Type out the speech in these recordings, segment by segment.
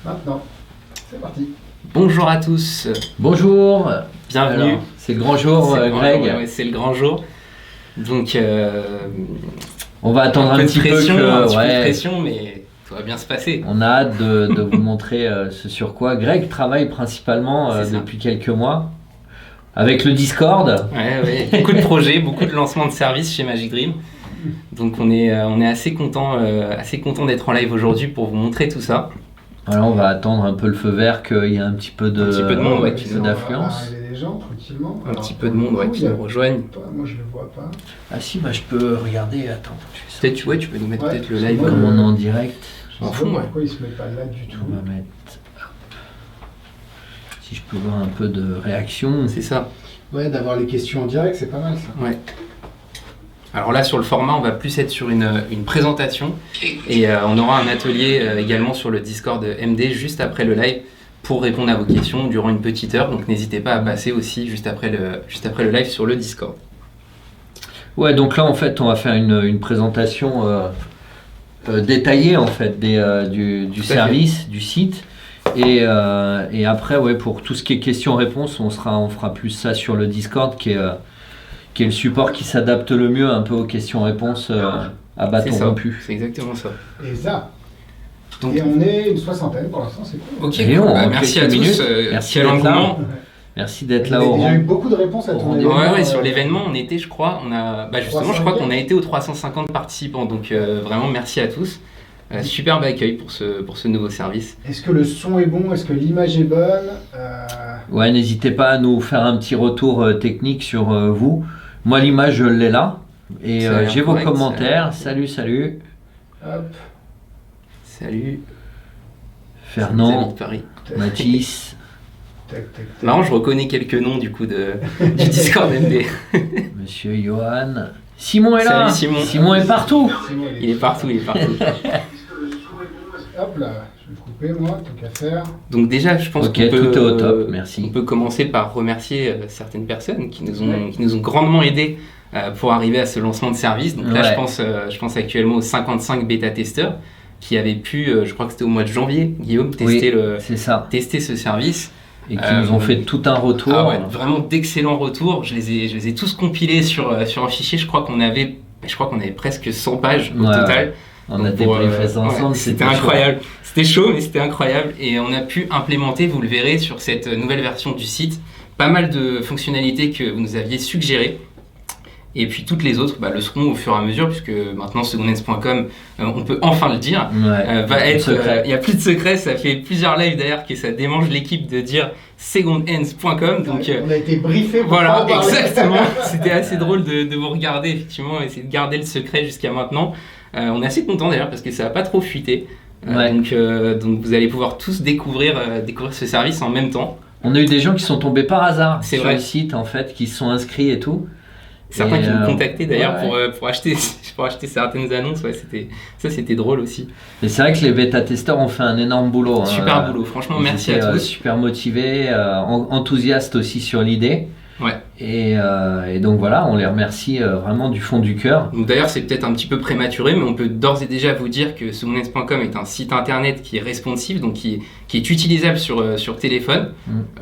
Maintenant, c'est parti. Bonjour à tous, Bonjour, bienvenue. alors, c'est le grand jour, C'est le grand Greg. jour, ouais, c'est le grand jour. Donc, On va attendre un peu de petit pression, peu un petit peu de que, pression, mais tout va bien se passer. on a hâte de vous montrer ce sur quoi Greg travaille principalement C'est ça. depuis quelques mois avec le Discord. Ouais, beaucoup de projets, beaucoup de lancements de services chez Magic Dream. Donc on est assez content d'être en live aujourd'hui pour vous montrer tout ça. Alors on va attendre un peu le feu vert, qu'il y ait un petit peu de, monde, ouais, un qui petit peu On va d'affluence. arriver les gens tranquillement. Un Alors, petit peu de monde pour le qui coup, nous rejoignent. Moi je le vois pas. Ah si, bah je peux regarder, attends. Peut-être tu peux nous mettre Ouais, peut-être le parce que live. moi, Comme on est en direct, Je En sais fond, pas ouais. pourquoi il se met pas là du tout. on va mettre... hop. Si je peux voir un peu de réaction. C'est ça. Ouais, d'avoir les questions en direct, c'est pas mal ça. Ouais. Alors là, sur le format, on va plus être sur une présentation et on aura un atelier également sur le Discord MD juste après le live pour répondre à vos questions durant une petite heure. Donc n'hésitez pas à passer aussi juste après le live sur le Discord. Ouais, donc là en fait on va faire une présentation détaillée en fait du Tout à service, du site. Et après, ouais, pour tout ce qui est questions-réponses, on fera plus ça sur le Discord qui est le support qui s'adapte le mieux un peu aux questions-réponses à C'est bâton ça, rompu. c'est exactement ça. Et ça. Donc- Et on est une soixantaine pour l'instant, c'est cool. Ok, Et cool. on Bah, rentre merci à quelques tous. minutes. Merci Merci à d'être là. l'engouement. Merci d'être Il y là a au déjà eu rang. beaucoup de réponses à au ton rendez-vous. événement. Ouais, sur l'événement, on était, je crois, justement, je crois qu'on a été aux 350 participants. Donc vraiment, merci à tous. Superbe accueil pour ce nouveau service. Est-ce que le son est bon? Est-ce que l'image est bonne? Ouais, n'hésitez pas à nous faire un petit retour technique sur vous. Moi, l'image, je l'ai là. Et Ça a l'air j'ai vos correct, ça a commentaires. l'air- Salut. Hop. Salut. Fernand, Salut de Paris. Mathis, Tac, tac, tac. Marrant, je reconnais quelques noms du coup du Discord MD. Monsieur Johan. Simon est là. Salut, Simon. Simon est partout. Simon, Il est partout. Hop là, je vais couper moi, tant qu'à faire. Donc déjà, je pense Ok, qu'on peut, tout est au top, merci. on peut commencer par remercier certaines personnes qui nous ont grandement aidés pour arriver à ce lancement de service. Donc là, Ouais. je pense actuellement aux 55 bêta-testeurs qui avaient pu, je crois que c'était au mois de janvier, Guillaume, tester, C'est ça. tester ce service. Et qui nous ont fait tout un retour. Ah ouais, vraiment d'excellents retours. Je les ai tous compilés sur un fichier. Je crois qu'on avait presque 100 pages au Ouais, total. On a Donc, pour, débriefé ça ouais, ensemble. c'était incroyable. C'était chaud, mais c'était incroyable. Et on a pu implémenter, vous le verrez, sur cette nouvelle version du site, pas mal de fonctionnalités que vous nous aviez suggérées. Et puis toutes les autres le seront au fur et à mesure, puisque maintenant secondhands.com, on peut enfin le dire, Ouais, va être. secret. Il n'y a plus de secret, ça fait plusieurs lives d'ailleurs que ça démange l'équipe de dire secondhands.com. Donc On a été briefé pour voilà, pas en parler. exactement. C'était assez drôle de vous regarder, effectivement, essayer de garder le secret jusqu'à maintenant. On est assez content d'ailleurs parce que ça n'a pas trop fuité. Ouais. Donc vous allez pouvoir tous découvrir ce service en même temps. On a eu des gens qui sont tombés par hasard C'est sur vrai. le site en fait, qui se sont inscrits et tout. Certains Et, qui nous contactaient d'ailleurs ouais. pour acheter certaines annonces. Ouais, c'était drôle aussi. Et c'est vrai que les bêta-testeurs ont fait un énorme boulot. Super boulot, franchement, Ils merci étaient, à tous. super motivés, enthousiastes aussi sur l'idée. Ouais. Et donc voilà, on les remercie vraiment du fond du cœur. Donc d'ailleurs, c'est peut-être un petit peu prématuré, mais on peut d'ores et déjà vous dire que secondhands.com est un site internet qui est responsive, donc qui est utilisable sur téléphone,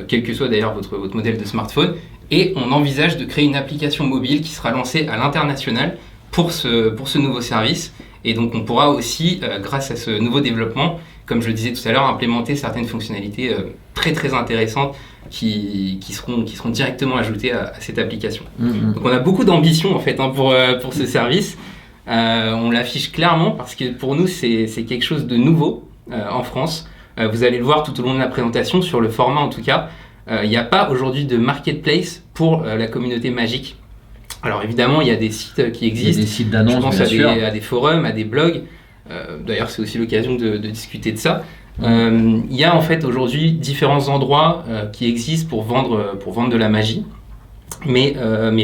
quel que soit d'ailleurs votre modèle de smartphone. Et on envisage de créer une application mobile qui sera lancée à l'international pour ce nouveau service. Et donc on pourra aussi, grâce à ce nouveau développement, comme je le disais tout à l'heure, implémenter certaines fonctionnalités très très intéressantes qui seront directement ajoutées à cette application. Donc on a beaucoup d'ambition en fait pour ce service. On l'affiche clairement parce que pour nous c'est quelque chose de nouveau en France. Vous allez le voir tout au long de la présentation, sur le format en tout cas. Il n'y a pas aujourd'hui de marketplace pour la communauté Magic. Alors évidemment, il y a des sites qui Il y a existent. des sites Je d'annonces, pense bien sûr. à des forums, à des blogs. D'ailleurs, c'est aussi l'occasion de discuter de ça. Il y a en fait aujourd'hui différents endroits qui existent pour vendre de la magie, mais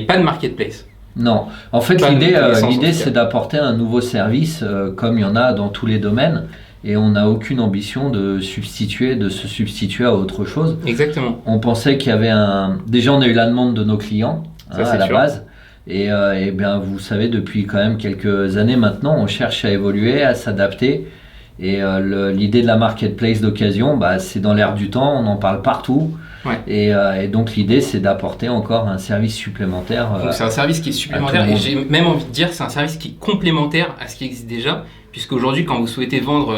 pas de marketplace. Non, en fait Pas l'idée de connaissance, en tout cas. c'est d'apporter un nouveau service comme il y en a dans tous les domaines. Et on n'a aucune ambition de se substituer à autre chose. Exactement. On pensait qu'il y avait Déjà, on a eu la demande de nos clients Ça, c'est à la sûr. base. Et bien, vous savez, depuis quand même quelques années maintenant, on cherche à évoluer, à s'adapter. Et l'idée de la marketplace d'occasion, c'est dans l'air du temps, on en parle partout. Ouais. Et donc l'idée, c'est d'apporter encore un service supplémentaire. Donc c'est un service qui est supplémentaire et j'ai même envie de dire c'est un service qui est complémentaire à ce qui existe déjà. Puisqu'aujourd'hui, quand vous souhaitez vendre,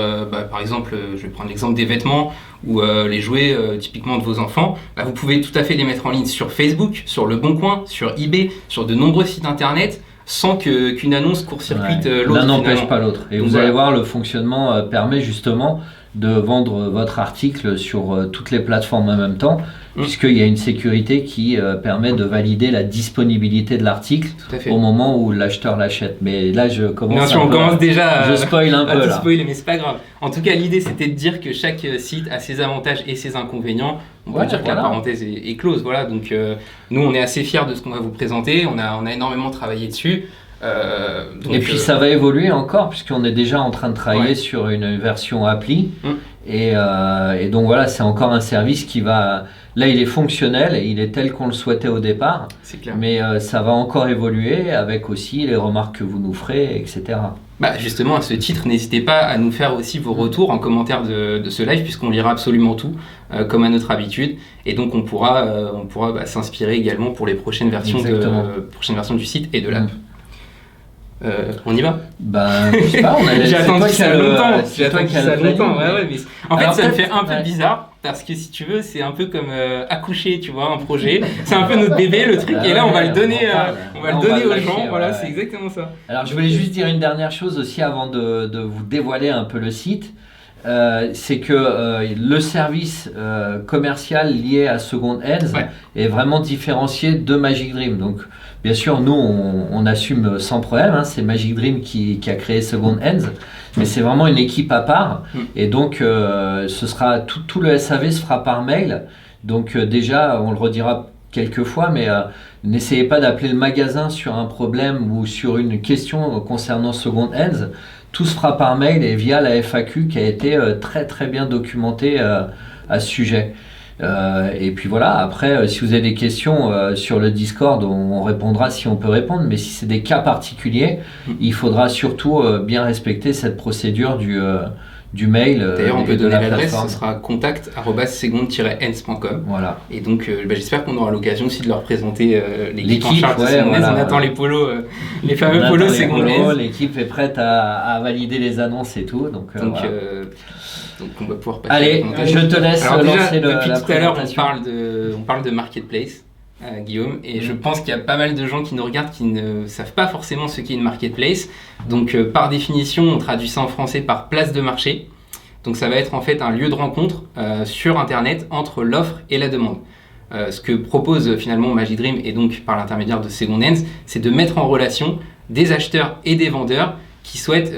par exemple, je vais prendre l'exemple des vêtements ou les jouets typiquement de vos enfants, vous pouvez tout à fait les mettre en ligne sur Facebook, sur Le Bon Coin, sur eBay, sur de nombreux sites internet, sans qu'une annonce court-circuite l'autre. L'un n'empêche pas l'autre. Et donc, vous allez voir, le fonctionnement permet justement de vendre votre article sur toutes les plateformes en même temps, puisqu'il y a une sécurité qui permet de valider la disponibilité de l'article au moment où l'acheteur l'achète. Mais là, je commence je spoil un peu là. Spoiler, mais c'est pas grave. En tout cas, l'idée, c'était de dire que chaque site a ses avantages et ses inconvénients. On peut dire que la parenthèse est close. Voilà. Donc, nous, on est assez fiers de ce qu'on va vous présenter. On a énormément travaillé dessus. Et puis ça va évoluer encore puisqu'on est déjà en train de travailler sur une version appli et donc voilà, c'est encore un service qui va, là il est fonctionnel et il est tel qu'on le souhaitait au départ, c'est clair. Mais ça va encore évoluer avec aussi les remarques que vous nous ferez, etc. Justement, à ce titre, n'hésitez pas à nous faire aussi vos retours en commentaire de ce live, puisqu'on lira absolument tout, comme à notre habitude. Et donc, on pourra s'inspirer également pour les prochaines versions du site et de l'app. On y va? Je sais pas, j'ai attendu ça longtemps. Mais en fait, ça me fait un peu bizarre parce que si tu veux, c'est un peu comme accoucher, tu vois, un projet. C'est un peu notre bébé, le truc, et là, on va le donner, aux gens. Voilà, c'est exactement ça. Alors, je voulais juste dire une dernière chose aussi avant de vous dévoiler un peu le site. C'est que le service commercial lié à Second Hands est vraiment différencié de Magic Dream. Donc, bien sûr, nous, on assume sans problème. C'est Magic Dream qui a créé Second Hands, mais c'est vraiment une équipe à part. Et donc, ce sera tout le SAV se fera par mail. Donc, déjà, on le redira quelques fois, mais n'essayez pas d'appeler le magasin sur un problème ou sur une question concernant Second Hands. Tout se fera par mail et via la FAQ qui a été très très bien documentée à ce sujet. Et puis voilà, après, si vous avez des questions sur le Discord, on répondra si on peut répondre. Mais si c'est des cas particuliers, il faudra surtout bien respecter cette procédure du mail. D'ailleurs, on peut donner l'adresse, ce sera contact@second-hands.com. Voilà. Et donc, j'espère qu'on aura l'occasion aussi de leur présenter l'équipe en charge de Second Hands. On attend les polos, les fameux polos Second Hands. L'équipe est prête à valider les annonces et tout. Donc on va pouvoir passer. Allez, je te laisse lancer depuis la tout à l'heure, présentation. on parle de marketplace. Guillaume, et je pense qu'il y a pas mal de gens qui nous regardent qui ne savent pas forcément ce qu'est une marketplace. Donc par définition, on traduit ça en français par place de marché. Donc ça va être en fait un lieu de rencontre sur internet entre l'offre et la demande. Ce que propose finalement Magic Dream, et donc par l'intermédiaire de Second Hands, c'est de mettre en relation des acheteurs et des vendeurs qui souhaitent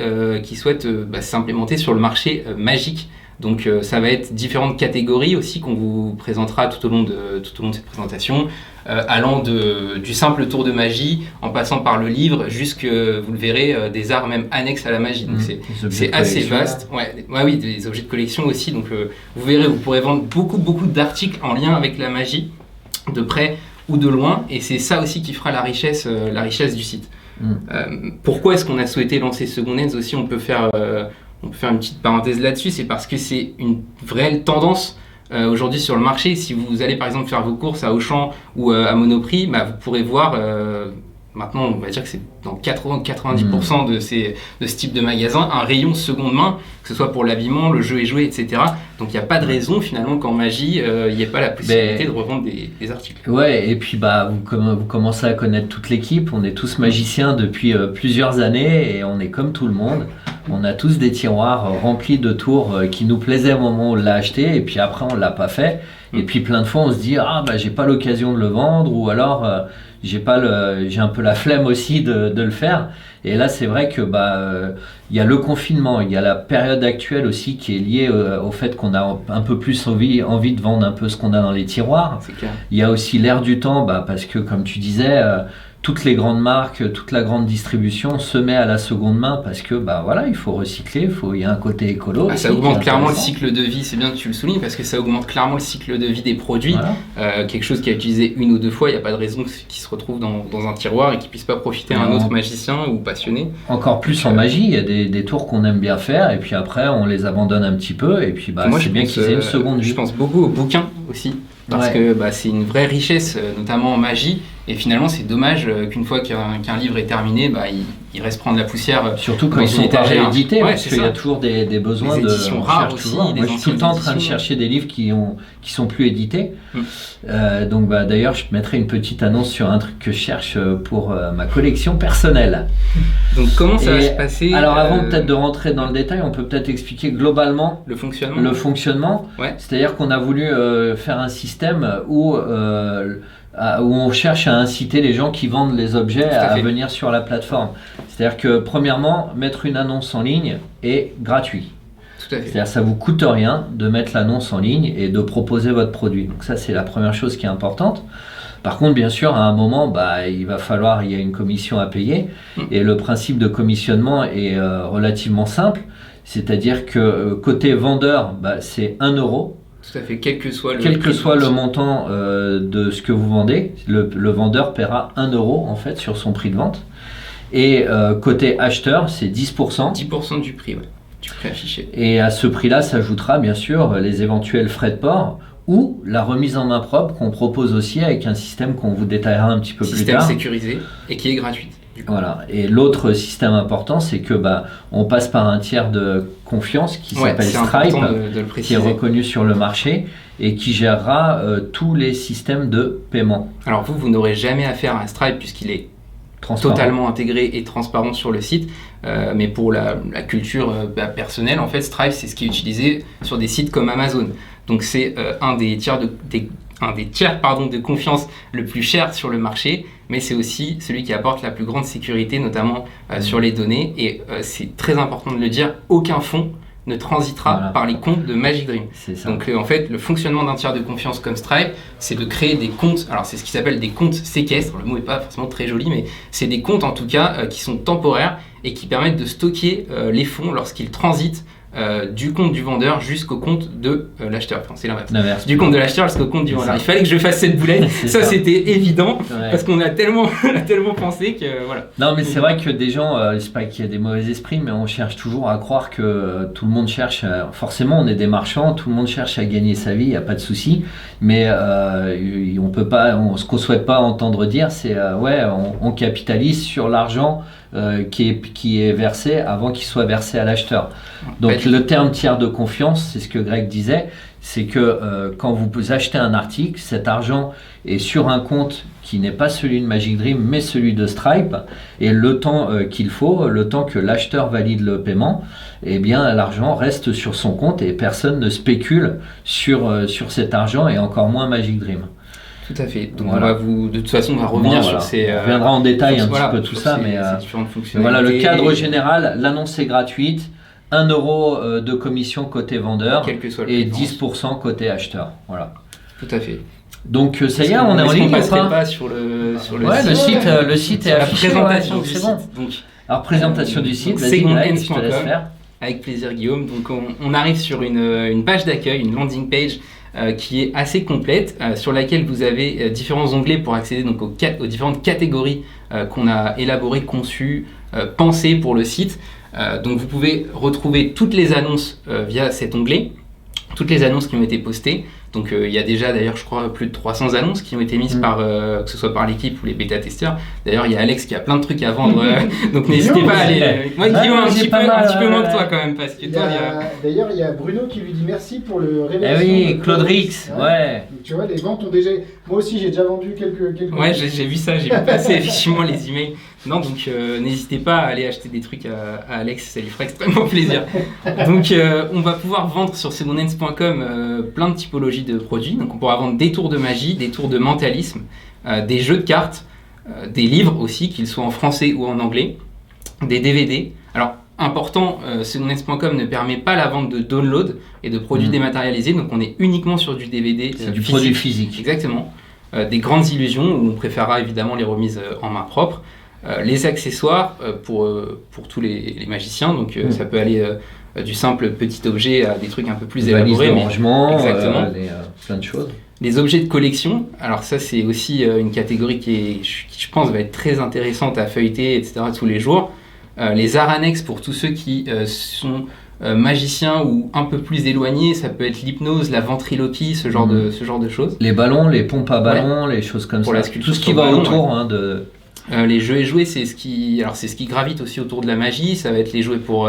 s'implémenter sur le marché magique. Donc ça va être différentes catégories aussi qu'on vous présentera tout au long de cette présentation, allant du simple tour de magie, en passant par le livre, jusque, vous le verrez, des arts même annexes à la magie. Donc c'est assez vaste. Oui, des objets de collection aussi. Donc vous verrez, vous pourrez vendre beaucoup d'articles en lien avec la magie, de près ou de loin, et c'est ça aussi qui fera la richesse du site. Pourquoi est-ce qu'on a souhaité lancer Second Hands aussi? On peut faire une petite parenthèse là-dessus, c'est parce que c'est une vraie tendance aujourd'hui sur le marché. Si vous allez par exemple faire vos courses à Auchan ou à Monoprix, vous pourrez voir, maintenant on va dire que c'est dans 80-90% de ce type de magasin, un rayon seconde main, que ce soit pour l'habillement, le jeu et jouets, etc. Donc il n'y a pas de raison finalement qu'en magie, il n'y ait pas la possibilité de revendre des articles. Ouais, et puis vous commencez à connaître toute l'équipe, on est tous magiciens depuis plusieurs années et on est comme tout le monde. On a tous des tiroirs remplis de tours qui nous plaisaient au moment où on l'a acheté et puis après on l'a pas fait. Et puis plein de fois on se dit j'ai pas l'occasion de le vendre, ou alors j'ai un peu la flemme aussi de le faire. Et là c'est vrai que il y a le confinement, il y a la période actuelle aussi qui est liée au fait qu'on a un peu plus envie de vendre un peu ce qu'on a dans les tiroirs. C'est clair. Il y a aussi l'air du temps, parce que comme tu disais, toutes les grandes marques, toute la grande distribution se met à la seconde main parce que il faut recycler, il y a un côté écolo. Ça augmente clairement le cycle de vie, c'est bien que tu le soulignes parce que ça augmente clairement le cycle de vie des produits. Voilà. Quelque chose qui a utilisé 1 ou 2 fois, il n'y a pas de raison qu'il se retrouve dans un tiroir et qu'il ne puisse pas profiter à un autre magicien ou passionné. Encore plus en magie, il y a des tours qu'on aime bien faire et puis après on les abandonne un petit peu et puis c'est bien qu'ils aient une seconde vie. Je pense beaucoup aux bouquins aussi. Parce que c'est une vraie richesse, notamment en magie, et finalement c'est dommage qu'une fois qu'un livre est terminé, il reste prendre la poussière. Surtout quand ils sont pas réédités, parce qu'il y a toujours des besoins de éditions rares aussi. Moi je suis tout le temps en train de chercher des livres qui sont plus édités. Donc d'ailleurs je mettrai une petite annonce sur un truc que je cherche pour ma collection personnelle. Donc comment ça va se passer? Alors avant peut-être de rentrer dans le détail, on peut peut-être expliquer globalement le fonctionnement. Ouais. C'est-à-dire qu'on a voulu faire un système où on cherche à inciter les gens qui vendent les objets à venir sur la plateforme. C'est-à-dire que premièrement, mettre une annonce en ligne est gratuit. Tout à fait. C'est-à-dire que ça ne vous coûte rien de mettre l'annonce en ligne et de proposer votre produit. Donc ça c'est la première chose qui est importante. Par contre, bien sûr, à un moment, il y a une commission à payer et le principe de commissionnement est relativement simple. C'est-à-dire que côté vendeur, c'est 1 €. Tout à fait, quel que soit le montant de ce que vous vendez, le vendeur paiera 1 € en fait sur son prix de vente. Et côté acheteur, c'est 10%. 10% du prix, du prix affiché. Et à ce prix-là s'ajoutera bien sûr les éventuels frais de port ou la remise en main propre qu'on propose aussi avec un système qu'on vous détaillera un petit peu plus tard. Système sécurisé et qui est gratuit. Voilà. Et l'autre système important, c'est que on passe par un tiers de confiance qui s'appelle Stripe, qui est reconnu sur le marché et qui gérera tous les systèmes de paiement. Alors vous n'aurez jamais affaire à Stripe puisqu'il est totalement intégré et transparent sur le site, mais pour la culture personnelle, en fait, Stripe, c'est ce qui est utilisé sur des sites comme Amazon. Donc c'est un des tiers de confiance le plus cher sur le marché, mais c'est aussi celui qui apporte la plus grande sécurité, notamment sur les données. Et c'est très important de le dire, aucun fonds ne transitera par les comptes de Magic Dream. Donc en fait, le fonctionnement d'un tiers de confiance comme Stripe, c'est de créer des comptes, alors c'est ce qui s'appelle des comptes séquestres, le mot n'est pas forcément très joli, mais c'est des comptes en tout cas qui sont temporaires et qui permettent de stocker les fonds lorsqu'ils transitent du compte du vendeur jusqu'au compte de l'acheteur. Enfin, c'est l'inverse. Du compte de l'acheteur jusqu'au compte du vendeur. Il fallait que je fasse cette boulette. ça c'était évident parce qu'on a tellement pensé que voilà. Non, mais c'est vrai que des gens, c'est pas qu'il y a des mauvais esprits, mais on cherche toujours à croire que tout le monde cherche. Forcément, on est des marchands, tout le monde cherche à gagner sa vie, il n'y a pas de souci. Mais on peut pas. Ce qu'on souhaite pas entendre dire, c'est on capitalise sur l'argent qui est versé avant qu'il soit versé à l'acheteur. Donc le terme tiers de confiance, c'est ce que Greg disait, c'est que quand vous achetez un article, cet argent est sur un compte qui n'est pas celui de Magic Dream, mais celui de Stripe, et le temps qu'il faut, le temps que l'acheteur valide le paiement, eh bien l'argent reste sur son compte et personne ne spécule sur cet argent, et encore moins Magic Dream. Tout à fait. Donc de toute façon, on va revenir sur ces... on reviendra en détail un petit peu tout ça, mais voilà, le cadre général, l'annonce est gratuite, 1 € de commission côté vendeur et 10% côté acheteur. Voilà. Tout à fait. Donc ça y est, on est en ligne ou pas sur le site. Le site est affiché. La présentation du site. Donc, alors présentation du site, vas-y, je te laisse faire. Avec plaisir Guillaume. Donc on arrive sur une page d'accueil, une landing page qui est assez complète, sur laquelle vous avez différents onglets pour accéder donc aux différentes catégories qu'on a élaborées, conçues, pensées pour le site. Donc vous pouvez retrouver toutes les annonces via cet onglet, toutes les annonces qui ont été postées. Donc il y a déjà d'ailleurs je crois plus de 300 annonces qui ont été mises par que ce soit par l'équipe ou les bêta-testeurs. D'ailleurs il y a Alex qui a plein de trucs à vendre, donc n'hésitez pas à aller... Moi Guillaume un petit peu moins que toi quand même, parce que toi D'ailleurs il y a Bruno qui lui dit merci pour le révélation. Oui, Claude Rix, ouais. Donc, tu vois, les ventes ont déjà... Moi aussi j'ai déjà vendu quelques... Ouais, j'ai vu ça, j'ai vu passer effectivement les emails. Non, donc n'hésitez pas à aller acheter des trucs à Alex, ça lui fera extrêmement plaisir. Donc on va pouvoir vendre sur secondhands.com plein de typologies de produits. Donc on pourra vendre des tours de magie, des tours de mentalisme, des jeux de cartes, des livres aussi, qu'ils soient en français ou en anglais, des DVD. Alors important, secondhands.com ne permet pas la vente de download et de produits dématérialisés, donc on est uniquement sur du DVD, c'est du produit physique. Exactement. des grandes illusions, où on préférera évidemment les remises en main propre. Les accessoires pour tous les magiciens, donc ça peut aller du simple petit objet à des trucs un peu plus élaborés. Valises de rangement, exactement. plein de choses. Les objets de collection, alors ça c'est aussi une catégorie qui je pense va être très intéressante à feuilleter, etc. tous les jours. Les arts annexes pour tous ceux qui sont magiciens ou un peu plus éloignés, ça peut être l'hypnose, la ventriloquie, ce genre de choses. Les ballons, les pompes à ballons, les choses comme pour ça. La sculpture tout ce qui sur va ballon, autour de... les jeux et jouets, c'est ce qui gravite aussi autour de la magie. Ça va être les jouets pour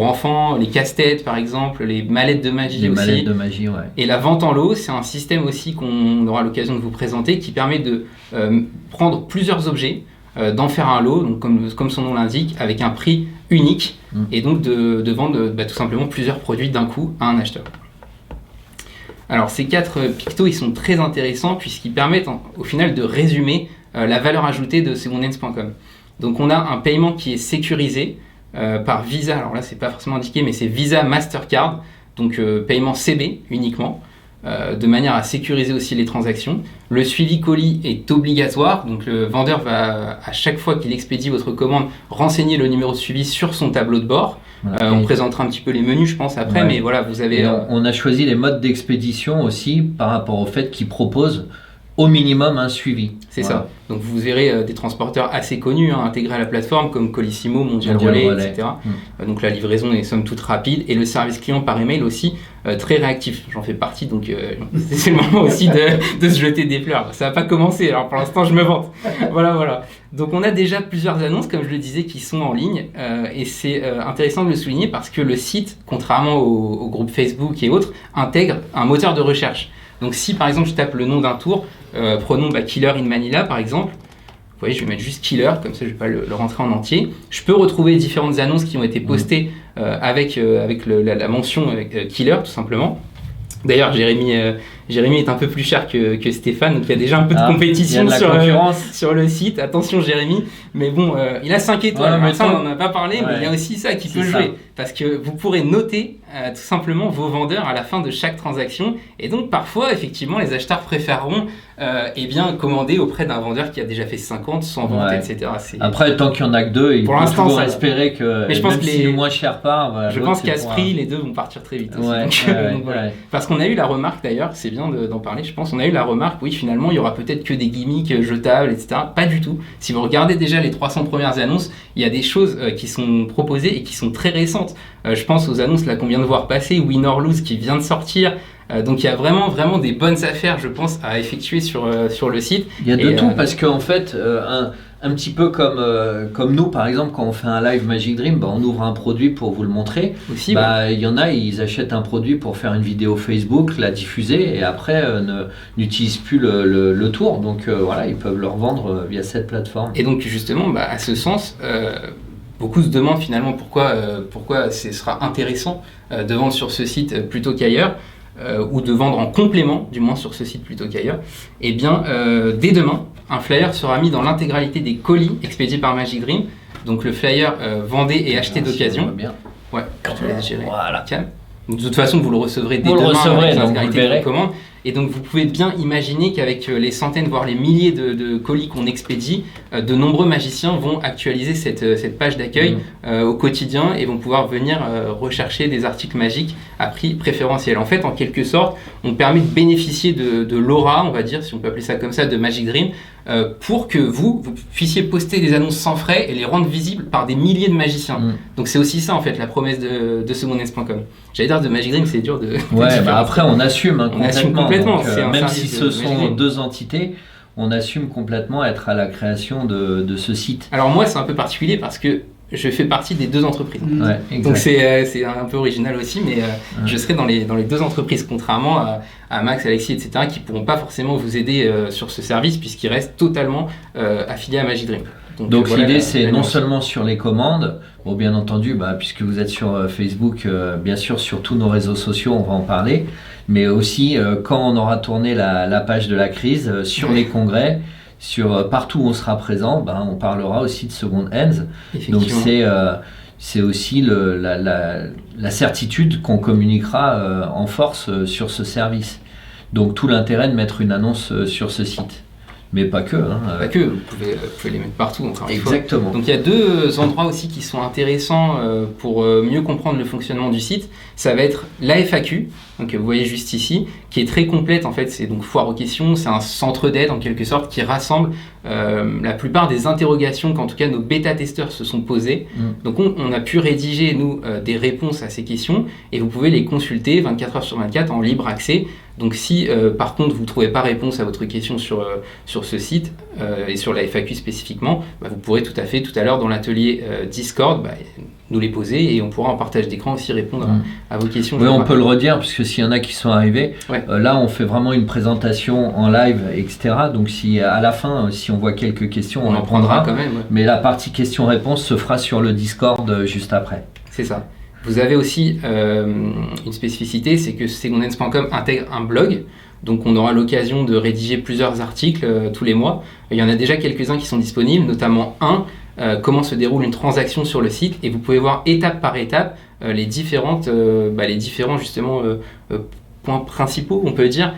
enfants, les casse-têtes par exemple, les mallettes de magie les aussi. mallettes de magie, ouais. Et la vente en lot, c'est un système aussi qu'on aura l'occasion de vous présenter qui permet de prendre plusieurs objets, d'en faire un lot, donc comme son nom l'indique, avec un prix unique et donc de vendre tout simplement plusieurs produits d'un coup à un acheteur. Alors ces 4 pictos, ils sont très intéressants puisqu'ils permettent au final de résumer la valeur ajoutée de secondhands.com. Donc on a un paiement qui est sécurisé par Visa, alors là c'est pas forcément indiqué mais c'est Visa Mastercard, donc paiement CB uniquement, de manière à sécuriser aussi les transactions. Le suivi colis est obligatoire, donc le vendeur va à chaque fois qu'il expédie votre commande renseigner le numéro de suivi sur son tableau de bord. Voilà. On présentera un petit peu les menus je pense après, mais voilà, vous avez... On a choisi les modes d'expédition aussi par rapport au fait qu'ils proposent au minimum un suivi. C'est ça. Donc vous verrez des transporteurs assez connus intégrés à la plateforme comme Colissimo, Mondial Relay, etc. Donc la livraison est somme toute rapide et le service client par email aussi très réactif. J'en fais partie, donc c'est le moment aussi de se jeter des fleurs. Ça n'a pas commencé, alors pour l'instant je me vante. Voilà. Donc on a déjà plusieurs annonces, comme je le disais, qui sont en ligne et c'est intéressant de le souligner parce que le site, contrairement au groupe Facebook et autres, intègre un moteur de recherche. Donc si par exemple je tape le nom d'un tour, prenons Killer in Manila par exemple, vous voyez je vais mettre juste Killer, comme ça je ne vais pas le rentrer en entier. Je peux retrouver différentes annonces qui ont été postées avec la mention Killer tout simplement. D'ailleurs Jérémy est un peu plus cher que Stéphane, donc il y a déjà un peu de compétition sur le site. Attention Jérémy, mais bon, il a 5 étoiles, mais ça on n'en a pas parlé, mais il y a aussi ça qui peut jouer. Parce que vous pourrez noter tout simplement vos vendeurs à la fin de chaque transaction. Et donc parfois, effectivement, les acheteurs préféreront commander auprès d'un vendeur qui a déjà fait 50, 100 ventes, etc. Après, tant qu'il n'y en a que 2, il faut toujours espérer que, je pense même si le moins cher part... je pense qu'à ce prix, les deux vont partir très vite aussi. Voilà. Parce qu'on a eu la remarque d'ailleurs, c'est bien d'en parler, je pense, on a eu la remarque, oui, finalement, il y aura peut-être que des gimmicks jetables, etc. Pas du tout. Si vous regardez déjà les 300 premières annonces, il y a des choses qui sont proposées et qui sont très récentes. Je pense aux annonces là qu'on vient de voir passer, Win or Lose qui vient de sortir. Donc il y a vraiment des bonnes affaires, je pense, à effectuer sur le site. Il y a de tout parce qu'en fait, un petit peu comme nous, par exemple, quand on fait un live Magic Dream, on ouvre un produit pour vous le montrer. Aussi, il y en a, ils achètent un produit pour faire une vidéo Facebook, la diffuser et après n'utilisent plus le tour. Donc voilà, ils peuvent le revendre via cette plateforme. Et donc justement, à ce sens... beaucoup se demandent finalement pourquoi ce sera intéressant de vendre sur ce site plutôt qu'ailleurs, ou de vendre en complément, du moins sur ce site plutôt qu'ailleurs. Eh bien, dès demain, un flyer sera mis dans l'intégralité des colis expédiés par Magic Dream. Donc le flyer vendez et achetez d'occasion. Ouais, je te laisse gérer. Voilà. De toute façon, vous le recevrez dès demain avec l'intégralité de vos commandes. Et donc vous pouvez bien imaginer qu'avec les centaines, voire les milliers de colis qu'on expédie, de nombreux magiciens vont actualiser cette page d'accueil au quotidien et vont pouvoir venir rechercher des articles magiques à prix préférentiel. En fait, en quelque sorte, on permet de bénéficier de l'aura, on va dire, si on peut appeler ça comme ça, de Magic Dream, pour que vous puissiez poster des annonces sans frais et les rendre visibles par des milliers de magiciens. Donc c'est aussi ça en fait la promesse de secondhands.com. J'allais dire de Magic Dream, c'est dur de... après on assume complètement. Donc, même si ce sont 2 entités, on assume complètement être à la création de ce site. Alors moi c'est un peu particulier parce que je fais partie des 2 entreprises. Donc c'est un peu original aussi, mais je serai dans les 2 entreprises, contrairement à Max, Alexis, etc., qui ne pourront pas forcément vous aider sur ce service puisqu'ils restent totalement affiliés à Magic Dream. Donc l'idée c'est non seulement sur les commandes, bien entendu, puisque vous êtes sur Facebook, bien sûr sur tous nos réseaux sociaux, on va en parler, mais aussi quand on aura tourné la page de la crise, sur les congrès, partout où on sera présent, on parlera aussi de second hands. Donc c'est aussi la certitude qu'on communiquera en force sur ce service. Donc tout l'intérêt de mettre une annonce sur ce site. Mais pas que. Pas que, vous pouvez les mettre partout. Encore une fois. Exactement. Donc il y a deux endroits aussi qui sont intéressants pour mieux comprendre le fonctionnement du site. Ça va être la FAQ, donc vous voyez juste ici, qui est très complète en fait. C'est donc foire aux questions, c'est un centre d'aide en quelque sorte qui rassemble la plupart des interrogations qu'en tout cas nos bêta-testeurs se sont posées. Donc on a pu rédiger nous des réponses à ces questions et vous pouvez les consulter 24 heures sur 24 en libre accès. Donc si par contre vous ne trouvez pas réponse à votre question sur ce site et sur la FAQ spécifiquement, vous pourrez tout à fait tout à l'heure dans l'atelier Discord nous les poser et on pourra en partage d'écran aussi répondre à vos questions. Oui, on peut le redire puisque s'il y en a qui sont arrivés, là on fait vraiment une présentation en live, etc. Donc si à la fin, si on voit quelques questions, on en prendra quand même. Mais la partie questions-réponses se fera sur le Discord juste après. C'est ça. Vous avez aussi une spécificité, c'est que secondhands.com intègre un blog. Donc on aura l'occasion de rédiger plusieurs articles tous les mois. Il y en a déjà quelques-uns qui sont disponibles, notamment comment se déroule une transaction sur le site. Et vous pouvez voir étape par étape les différents justement points principaux, on peut dire,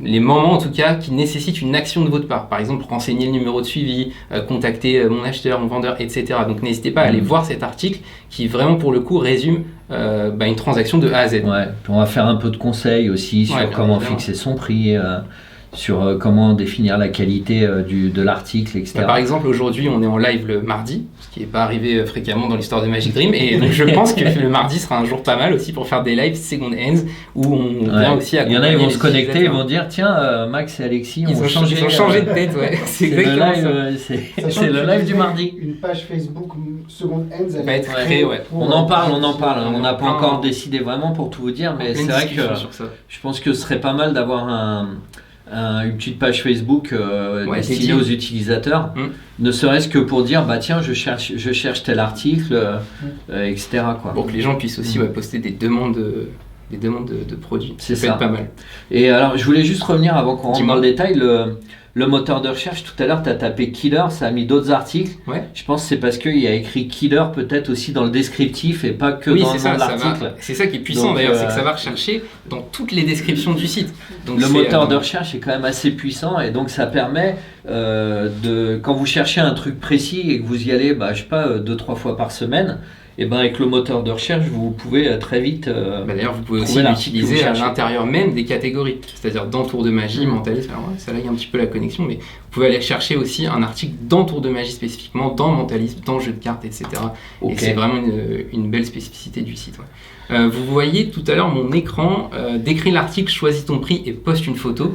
les moments en tout cas qui nécessitent une action de votre part. Par exemple, renseigner le numéro de suivi, contacter mon acheteur, mon vendeur, etc. Donc n'hésitez pas à aller voir cet article qui vraiment pour le coup résume une transaction de A à Z. Ouais. On va faire un peu de conseils aussi sur comment fixer son prix, sur comment définir la qualité de l'article, etc. Par exemple, aujourd'hui, on est en live le mardi, ce qui n'est pas arrivé fréquemment dans l'histoire de Magic Dream, et donc je pense que le mardi sera un jour pas mal aussi pour faire des lives second hands, où on vient aussi accompagner. Il y en a, ils vont se connecter, ils vont dire, tiens, Max et Alexis ils ont changé de tête, ouais. C'est exactement c'est le live du mardi. Une page Facebook second hands, elle va être créée, On en parle. On n'a pas encore décidé vraiment pour tout vous dire, mais c'est vrai que je pense que ce serait pas mal d'avoir une petite page Facebook destinée aux utilisateurs, ne serait-ce que pour dire tiens je cherche tel article, etc. quoi. Pour que les gens puissent aussi poster des demandes de produits. Ça peut être pas mal. Et alors je voulais juste revenir avant qu'on rentre dans le détail, le moteur de recherche, tout à l'heure tu as tapé Killer, ça a mis d'autres articles. Je pense que c'est parce qu'il y a écrit Killer peut-être aussi dans le descriptif et pas que dans le nom de l'article. C'est ça qui est puissant d'ailleurs, c'est que ça va rechercher dans toutes les descriptions du site. Donc le moteur de recherche est quand même assez puissant et donc ça permet quand vous cherchez un truc précis et que vous y allez, 2-3 fois par semaine, et avec le moteur de recherche, vous pouvez très vite. D'ailleurs, vous pouvez aussi l'utiliser à l'intérieur même des catégories, c'est-à-dire dans Tour de Magie, mentalisme. Alors, ça lague un petit peu la connexion, mais vous pouvez aller chercher aussi un article dans Tour de Magie spécifiquement, dans mentalisme, dans jeu de cartes, etc. Et c'est vraiment une belle spécificité du site. Vous voyez tout à l'heure mon écran, décrit l'article, choisis ton prix et poste une photo.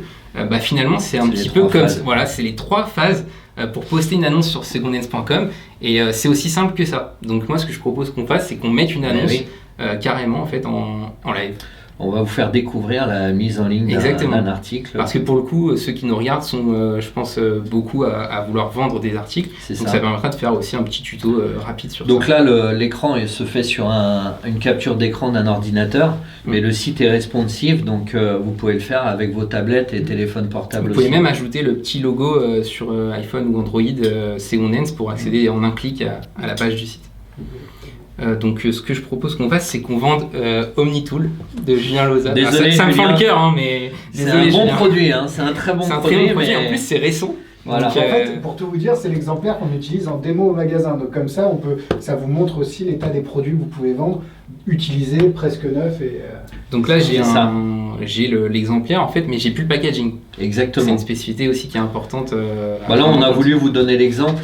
Finalement, c'est un petit peu comme voilà, c'est les 3 phases pour poster une annonce sur secondhands.com et c'est aussi simple que ça. Donc moi ce que je propose qu'on fasse, c'est qu'on mette une annonce carrément en fait en live. On va vous faire découvrir la mise en ligne d'un article. Parce que pour le coup, ceux qui nous regardent sont, je pense, beaucoup à vouloir vendre des articles. Donc ça permettra de faire aussi un petit tuto rapide sur ça. Donc là, l'écran se fait sur une capture d'écran d'un ordinateur, mais le site est responsive, donc vous pouvez le faire avec vos tablettes et téléphones portables aussi. Vous pouvez même ajouter le petit logo sur iPhone ou Android Second Hands pour accéder en un clic à la page du site. Donc ce que je propose qu'on fasse, c'est qu'on vende OmniTool de Julien Loza. Désolé, ça me fend le cœur, mais c'est un bon produit, c'est un très bon produit. En plus c'est récent. Voilà. Donc, en fait, pour tout vous dire, c'est l'exemplaire qu'on utilise en démo au magasin. Donc comme ça, ça vous montre aussi l'état des produits que vous pouvez vendre, utiliser presque neuf. Donc là, j'ai l'exemplaire en fait, mais j'ai plus le packaging. Exactement. C'est une spécificité aussi qui est importante. Là, on a voulu vous donner l'exemple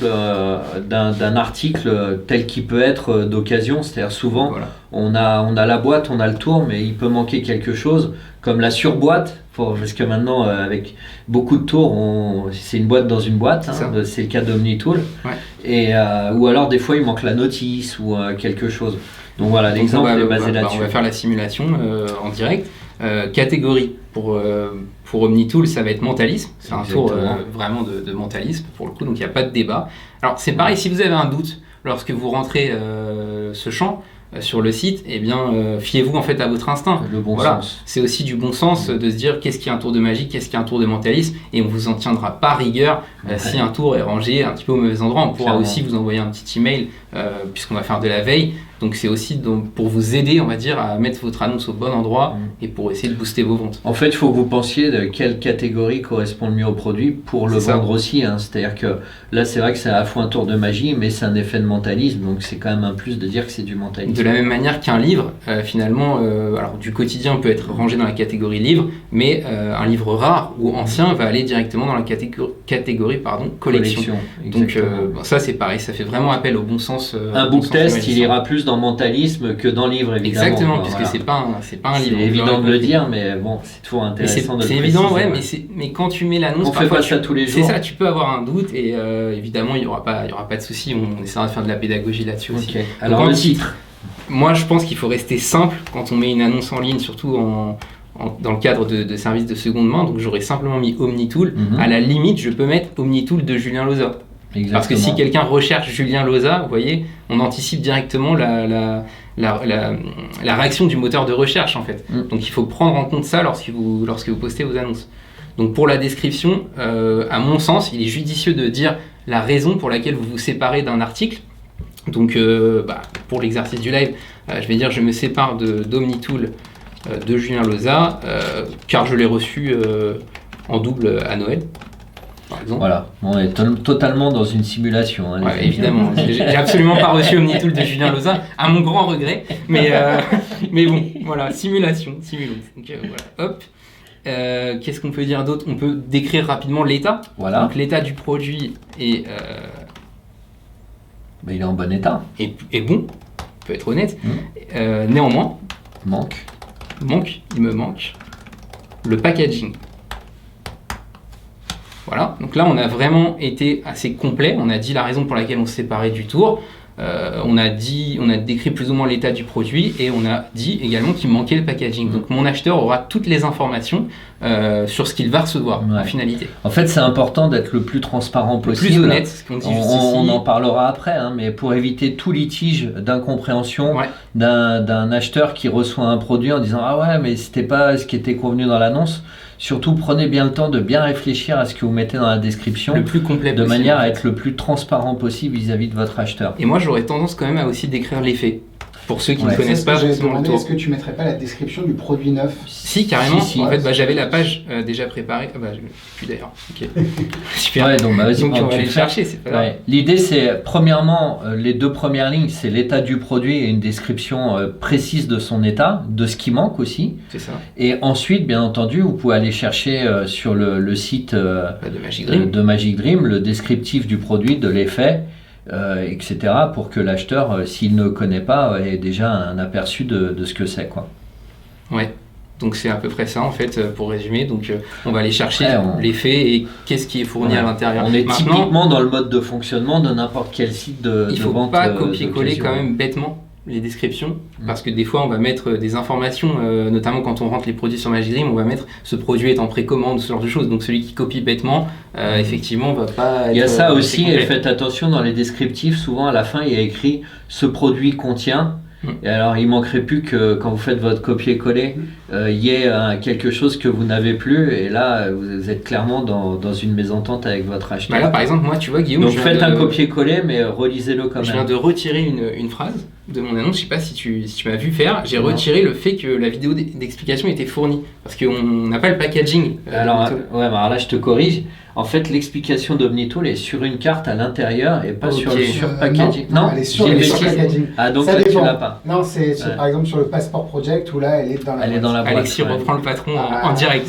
d'un article tel qu'il peut être d'occasion. C'est-à-dire souvent, on a la boîte, on a le tour, mais il peut manquer quelque chose, comme la surboîte. Parce que maintenant, avec beaucoup de tours, c'est une boîte dans une boîte. C'est le cas d'OmniTool. Ou alors, des fois, il manque la notice ou quelque chose. Donc voilà, l'exemple est basé là-dessus. On va faire la simulation en direct. Catégorie pour OmniTool, ça va être mentalisme. C'est un tour vraiment de mentalisme pour le coup, donc il n'y a pas de débat. Alors c'est pareil, si vous avez un doute lorsque vous rentrez ce champ sur le site, fiez-vous en fait à votre instinct. Le bon sens. C'est aussi du bon sens de se dire qu'est-ce qui est un tour de magie, qu'est-ce qui est un tour de mentalisme, et on vous en tiendra pas rigueur si un tour est rangé un petit peu au mauvais endroit. On pourra aussi vous envoyer un petit email puisqu'on va faire de la veille Donc c'est aussi pour vous aider, on va dire, à mettre votre annonce au bon endroit et pour essayer de booster vos ventes. En fait, il faut que vous pensiez de quelle catégorie correspond le mieux au produit pour le vendre aussi. C'est-à-dire que là, c'est vrai que c'est à la fois un tour de magie, mais c'est un effet de mentalisme. Donc c'est quand même un plus de dire que c'est du mentalisme. De la même manière qu'un livre, finalement, alors du quotidien peut être rangé dans la catégorie livre, mais un livre rare ou ancien va aller directement dans la catégorie collection. Donc ça c'est pareil, ça fait vraiment appel au bon sens. Un book test, il ira plus dans mentalisme que dans livre, évidemment. Exactement, puisque c'est pas un livre. C'est évident de le dire, mais bon, c'est toujours intéressant de le préciser. C'est évident, ouais, mais quand tu mets l'annonce, on fait pas ça tous les jours. C'est ça, tu peux avoir un doute et évidemment il y aura pas de souci. On essaiera de faire de la pédagogie là-dessus aussi. Alors le titre. Moi, je pense qu'il faut rester simple quand on met une annonce en ligne, surtout dans le cadre de services de seconde main. Donc j'aurais simplement mis OmniTool. À la limite, je peux mettre OmniTool de Julien Loza. Exactement. Parce que si quelqu'un recherche Julien Loza, vous voyez, on anticipe directement la réaction du moteur de recherche en fait. Donc il faut prendre en compte ça lorsque vous postez vos annonces. Donc pour la description, à mon sens, il est judicieux de dire la raison pour laquelle vous vous séparez d'un article. Donc pour l'exercice du live, je vais dire je me sépare d'OmniTool de Julien Loza car je l'ai reçu en double à Noël. Par exemple. Voilà, on est totalement dans une simulation. Ouais, évidemment, j'ai absolument pas reçu OmniTool de Julien Loza, à mon grand regret, mais bon, voilà, simulation. Donc voilà, hop. Qu'est-ce qu'on peut dire d'autre? On peut décrire rapidement l'état. Voilà. Donc l'état du produit est. Il est en bon état. Et bon, on peut être honnête. Néanmoins. Il me manque le packaging. Voilà, donc là on a vraiment été assez complet, on a dit la raison pour laquelle on se séparait du tour, on a décrit plus ou moins l'état du produit et on a dit également qu'il manquait le packaging. Donc mon acheteur aura toutes les informations sur ce qu'il va recevoir en finalité. En fait c'est important d'être le plus transparent possible. Le plus honnête, ce qu'on dit on en parlera après, mais pour éviter tout litige d'incompréhension d'un acheteur qui reçoit un produit en disant « Ah ouais, mais c'était pas ce qui était convenu dans l'annonce ». Surtout, prenez bien le temps de bien réfléchir à ce que vous mettez dans la description, le plus complet possible, manière à être le plus transparent possible vis-à-vis de votre acheteur. Et moi, j'aurais tendance quand même à aussi décrire les faits. Pour ceux qui ne connaissent pas forcément le tour. Est-ce que tu mettrais pas la description du produit neuf? Si, carrément. Si. En fait, j'avais la page déjà préparée. Je l'ai plus d'ailleurs. Ok. Super. Donc, vas-y, on va aller chercher. C'est pas grave. L'idée, c'est premièrement, les deux premières lignes, c'est l'état du produit et une description précise de son état, de ce qui manque aussi. C'est ça. Et ensuite, bien entendu, vous pouvez aller chercher sur le site de Magic Dream le descriptif du produit, de l'effet. Etc. pour que l'acheteur, s'il ne connaît pas, ait déjà un aperçu de ce que c'est, quoi. Ouais, donc c'est à peu près ça en fait pour résumer. Donc on va aller chercher les faits et qu'est-ce qui est fourni à l'intérieur. On est typiquement dans le mode de fonctionnement de n'importe quel site de vente. Il ne faut pas copier-coller quand même bêtement les descriptions, parce que des fois on va mettre des informations, notamment quand on rentre les produits sur Magic Dream, on va mettre ce produit est en précommande, ce genre de choses. Donc celui qui copie bêtement, effectivement, va pas être. Il y a ça aussi, et faites attention dans les descriptifs, souvent à la fin il y a écrit ce produit contient. Et alors il manquerait plus que quand vous faites votre copier-coller, il y ait quelque chose que vous n'avez plus, et là vous êtes clairement dans une mésentente avec votre acheteur. Là par exemple, moi tu vois Guillaume, donc faites un copier-coller, mais relisez-le quand même. Je viens de retirer une phrase de mon annonce, je sais pas si tu m'as vu faire, j'ai retiré le fait que la vidéo d'explication était fournie, parce qu'on n'a pas le packaging. Alors là je te corrige. En fait, l'explication d'OmniTool est sur une carte à l'intérieur et pas sur le packaging. Non, elle est sur le packaging. Ah, donc ça là, dépend. tu l'as pas. Non, c'est par exemple sur le Passport Project où là, elle est dans la boîte. Alexis reprend le patron en direct.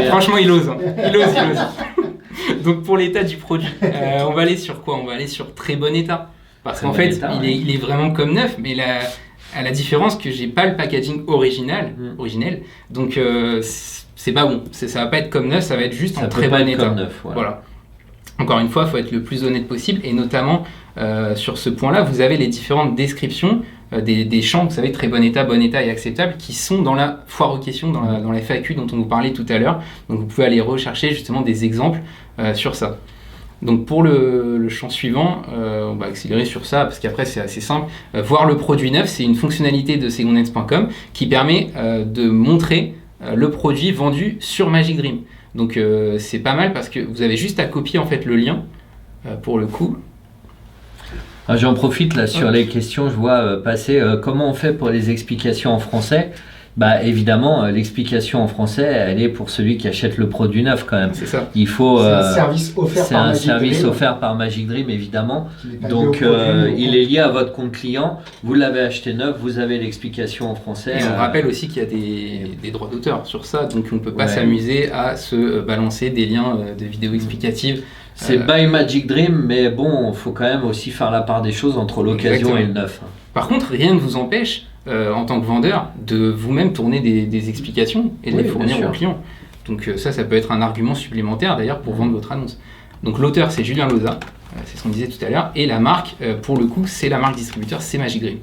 Franchement, il ose. Il ose. Donc, pour l'état du produit, on va aller sur quoi? On va aller sur très bon état. Parce qu'en fait, il est vraiment comme neuf, mais à la différence que j'ai pas le packaging originel. Donc, c'est pas bon, ça va pas être comme neuf, ça va être juste en très bon état. Voilà. Encore une fois, il faut être le plus honnête possible, et notamment sur ce point-là, vous avez les différentes descriptions des champs, vous savez, très bon état et acceptable, qui sont dans la foire aux questions, dans la FAQ dont on vous parlait tout à l'heure. Donc vous pouvez aller rechercher justement des exemples sur ça. Donc pour le champ suivant, on va accélérer sur ça parce qu'après c'est assez simple. Voir le produit neuf, c'est une fonctionnalité de secondhands.com qui permet de montrer le produit vendu sur Magic Dream. Donc c'est pas mal parce que vous avez juste à copier en fait le lien pour le coup. Ah, j'en profite là sur les questions, je vois passer comment on fait pour les explications en français. Bah évidemment, l'explication en français, elle est pour celui qui achète le produit neuf quand même. C'est ça. Il faut. C'est un service offert par Magic Dream. C'est un service offert par Magic Dream, évidemment. Donc il est est lié à votre compte client. Vous l'avez acheté neuf, vous avez l'explication en français. Et on rappelle aussi qu'il y a des droits d'auteur sur ça, donc on ne peut pas s'amuser à se balancer des liens de vidéos explicatives. C'est by Magic Dream, mais bon, il faut quand même aussi faire la part des choses entre l'occasion et le neuf. Par contre, rien ne vous empêche, en tant que vendeur, de vous-même tourner des explications et de les fournir aux clients. Donc ça peut être un argument supplémentaire d'ailleurs pour vendre votre annonce. Donc l'auteur, c'est Julien Loza, c'est ce qu'on disait tout à l'heure, et la marque, pour le coup, c'est la marque distributeur, c'est Magic Dream.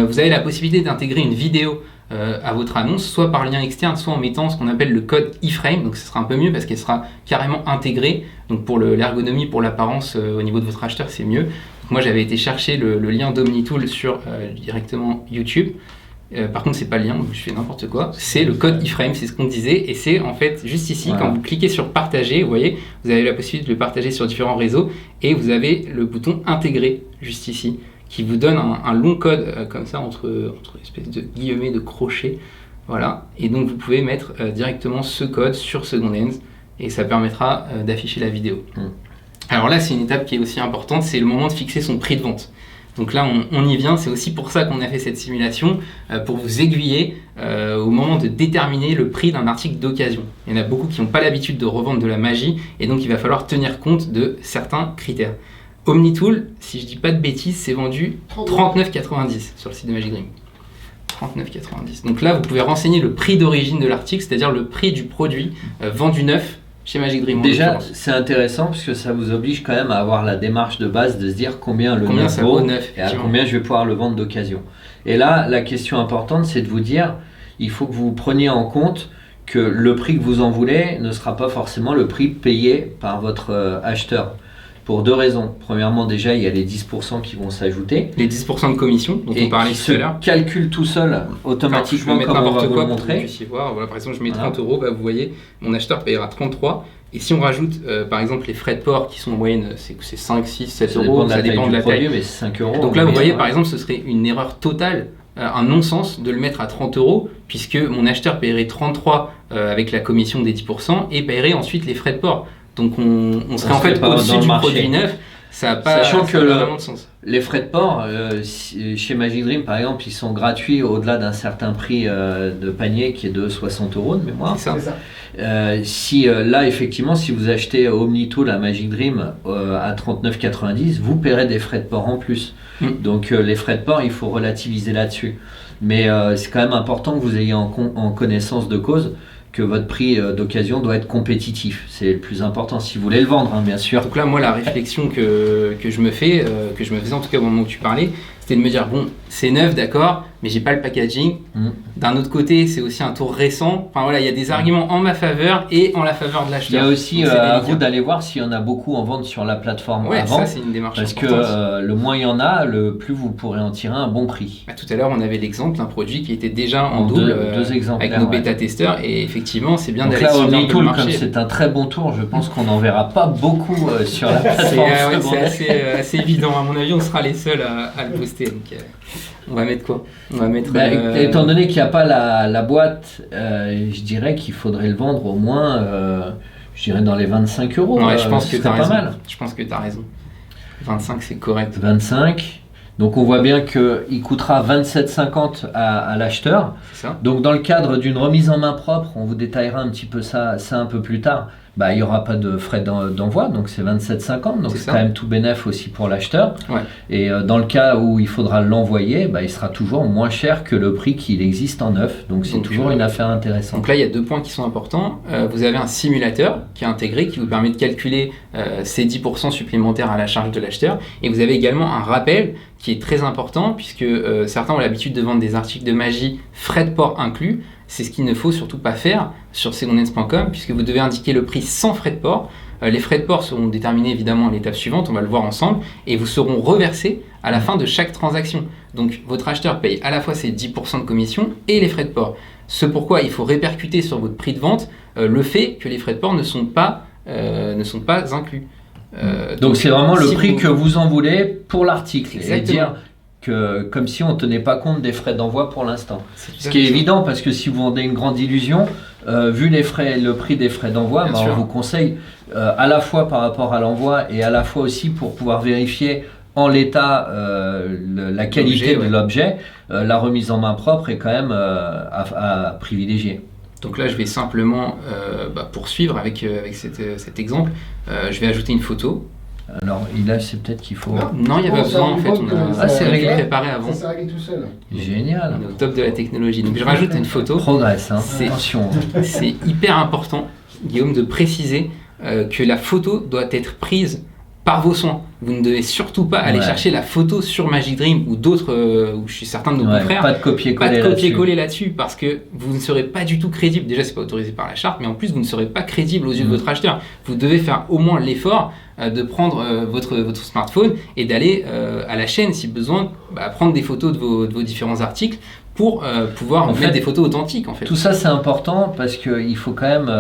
Vous avez la possibilité d'intégrer une vidéo à votre annonce, soit par lien externe, soit en mettant ce qu'on appelle le code iframe. Donc ce sera un peu mieux parce qu'elle sera carrément intégrée. Donc pour l'ergonomie, pour l'apparence au niveau de votre acheteur, c'est mieux. Donc moi j'avais été chercher le lien d'Omnitool sur directement YouTube. Par contre c'est pas le lien, donc je fais n'importe quoi. C'est le code iframe, c'est ce qu'on disait, et c'est en fait juste ici, quand vous cliquez sur partager, vous voyez, vous avez la possibilité de le partager sur différents réseaux, et vous avez le bouton intégrer juste ici, qui vous donne un long code comme ça entre espèces de guillemets de crochets, voilà. Et donc vous pouvez mettre directement ce code sur SecondHands et ça permettra d'afficher la vidéo. Alors là, c'est une étape qui est aussi importante, c'est le moment de fixer son prix de vente. Donc là, on y vient, c'est aussi pour ça qu'on a fait cette simulation, pour vous aiguiller au moment de déterminer le prix d'un article d'occasion. Il y en a beaucoup qui n'ont pas l'habitude de revendre de la magie, et donc il va falloir tenir compte de certains critères. Omnitool, si je dis pas de bêtises, c'est vendu 39,90 sur le site de Magic Dream. 39,90. Donc là, vous pouvez renseigner le prix d'origine de l'article, c'est-à-dire le prix du produit vendu neuf chez Magic Dream. Déjà, c'est intéressant parce que ça vous oblige quand même à avoir la démarche de base de se dire combien ça vaut neuf, et à combien je vais pouvoir le vendre d'occasion. Et là, la question importante, c'est de vous dire, il faut que vous preniez en compte que le prix que vous en voulez ne sera pas forcément le prix payé par votre acheteur. Pour deux raisons. Premièrement, déjà, il y a les 10% qui vont s'ajouter. Les 10% de commission dont on parlait tout à l'heure. Calculent tout seul automatiquement. Alors, je vais mettre n'importe quoi pour que vous puissiez voir. Voilà, par exemple, je mets 30 euros, vous voyez, mon acheteur payera 33. Et si on rajoute, par exemple, les frais de port qui sont en moyenne, c'est 5, 6, 7 euros, ça dépend de la taille. Mais c'est 5 euros. Donc là, vous voyez, par exemple, ce serait une erreur totale, un non-sens de le mettre à 30 euros, puisque mon acheteur paierait 33 avec la commission des 10% et paierait ensuite les frais de port. Donc on serait en fait au-dessus du produit neuf, ça n'a pas, vraiment de sens. Les frais de port, chez Magic Dream par exemple, ils sont gratuits au-delà d'un certain prix de panier qui est de 60 euros de mémoire. C'est ça. Là effectivement, si vous achetez Omnitool à Magic Dream à 39,90, vous paierez des frais de port en plus. Donc les frais de port, il faut relativiser là-dessus. Mais c'est quand même important que vous ayez en connaissance de cause que votre prix d'occasion doit être compétitif. C'est le plus important si vous voulez le vendre, hein, bien sûr. Donc là, moi, la réflexion que je me fais, que je me faisais en tout cas au moment où tu parlais, c'était de me dire, bon, c'est neuf, d'accord, mais j'ai pas le packaging. D'un autre côté, c'est aussi un tour récent. Enfin voilà, il y a des arguments en ma faveur et en la faveur de l'acheteur. Il y a aussi à vous d'aller voir s'il y en a beaucoup en vente sur la plateforme avant. Ça, c'est une démarche parce importante. Que le moins il y en a, le plus vous pourrez en tirer un bon prix. Tout à l'heure, on avait l'exemple d'un produit qui était déjà en double avec nos bêta-testeurs. Et effectivement, c'est bien d'aller sur le marché. Comme c'est un très bon tour, je pense qu'on n'en verra pas beaucoup sur la plateforme. C'est assez évident. À mon avis, on sera les seuls à le poster. Donc, on va mettre quoi? On va mettre. Étant donné qu'il n'y a pas la boîte, je dirais qu'il faudrait le vendre au moins, je dirais dans les 25 euros. Ouais, je pense que tu as raison. Mal. Je pense que tu as raison. 25, c'est correct. 25. Donc on voit bien qu'il coûtera 27,50 à l'acheteur. C'est ça. Donc dans le cadre d'une remise en main propre, on vous détaillera un petit peu ça un peu plus tard. Il n'y aura pas de frais d'envoi, donc c'est 27,50, donc c'est quand même tout bénef aussi pour l'acheteur. Ouais. Et dans le cas où il faudra l'envoyer, il sera toujours moins cher que le prix qu'il existe en neuf, donc c'est toujours une affaire intéressante. Donc là, il y a deux points qui sont importants. Vous avez un simulateur qui est intégré, qui vous permet de calculer ces 10% supplémentaires à la charge de l'acheteur, et vous avez également un rappel qui est très important, puisque certains ont l'habitude de vendre des articles de magie frais de port inclus. C'est ce qu'il ne faut surtout pas faire sur secondhands.com, puisque vous devez indiquer le prix sans frais de port. Les frais de port seront déterminés évidemment à l'étape suivante, on va le voir ensemble, et vous seront reversés à la fin de chaque transaction. Donc votre acheteur paye à la fois ses 10% de commission et les frais de port. Ce pourquoi il faut répercuter sur votre prix de vente le fait que les frais de port ne sont pas inclus. Donc c'est vraiment le si prix vous- que vous en voulez pour l'article. Et Exactement. dire que comme si on ne tenait pas compte des frais d'envoi pour l'instant. C'est tout Ce à qui est fait ça. évident parce que si vous vendez une grande illusion, vu le prix des frais d'envoi, Bien on sûr. vous conseille à la fois par rapport à l'envoi et à la fois aussi pour pouvoir vérifier en l'état la qualité L'objet, de ouais. l'objet, la remise en main propre est quand même à privilégier. Donc là, je vais simplement poursuivre avec cet exemple. Je vais ajouter une photo. Alors là, c'est peut-être qu'il faut... Non, il n'y a Oh, pas on besoin s'est en rendu fait. compte On a que ça c'est tout réglé. préparé avant. Ça s'est réglé tout seul. Génial. On est au top de la technologie. Donc je rajoute une photo. Progresse, hein. C'est- Attention. C'est hyper important, Guillaume, de préciser que la photo doit être prise par vos soins. Vous ne devez surtout pas aller Ouais. chercher la photo sur Magic Dream ou d'autres, ou je suis certain de nos Ouais, confrères. pas de copier-coller Pas de là-dessus. copier-coller là-dessus parce que vous ne serez pas du tout crédible. Déjà, c'est pas autorisé par la charte, mais en plus, vous ne serez pas crédible aux yeux de votre acheteur. Vous devez faire au moins l'effort de prendre votre smartphone et d'aller à la chaîne, si besoin, prendre des photos de vos différents articles pour pouvoir En mettre fait, des photos authentiques en fait. Tout ça, c'est important parce qu'il faut quand même,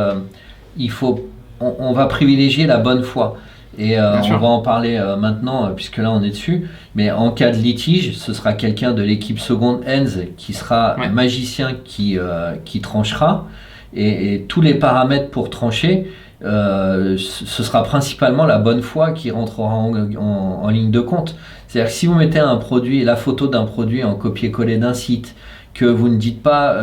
on va privilégier la bonne foi. Et Bien on sûr. va en parler maintenant, puisque là on est dessus. Mais en cas de litige, ce sera quelqu'un de l'équipe Second Hands qui sera Ouais. magicien qui tranchera. Et tous les paramètres pour trancher, ce sera principalement la bonne foi qui rentrera en ligne de compte. C'est-à-dire que si vous mettez la photo d'un produit en copier-coller d'un site, que vous ne dites pas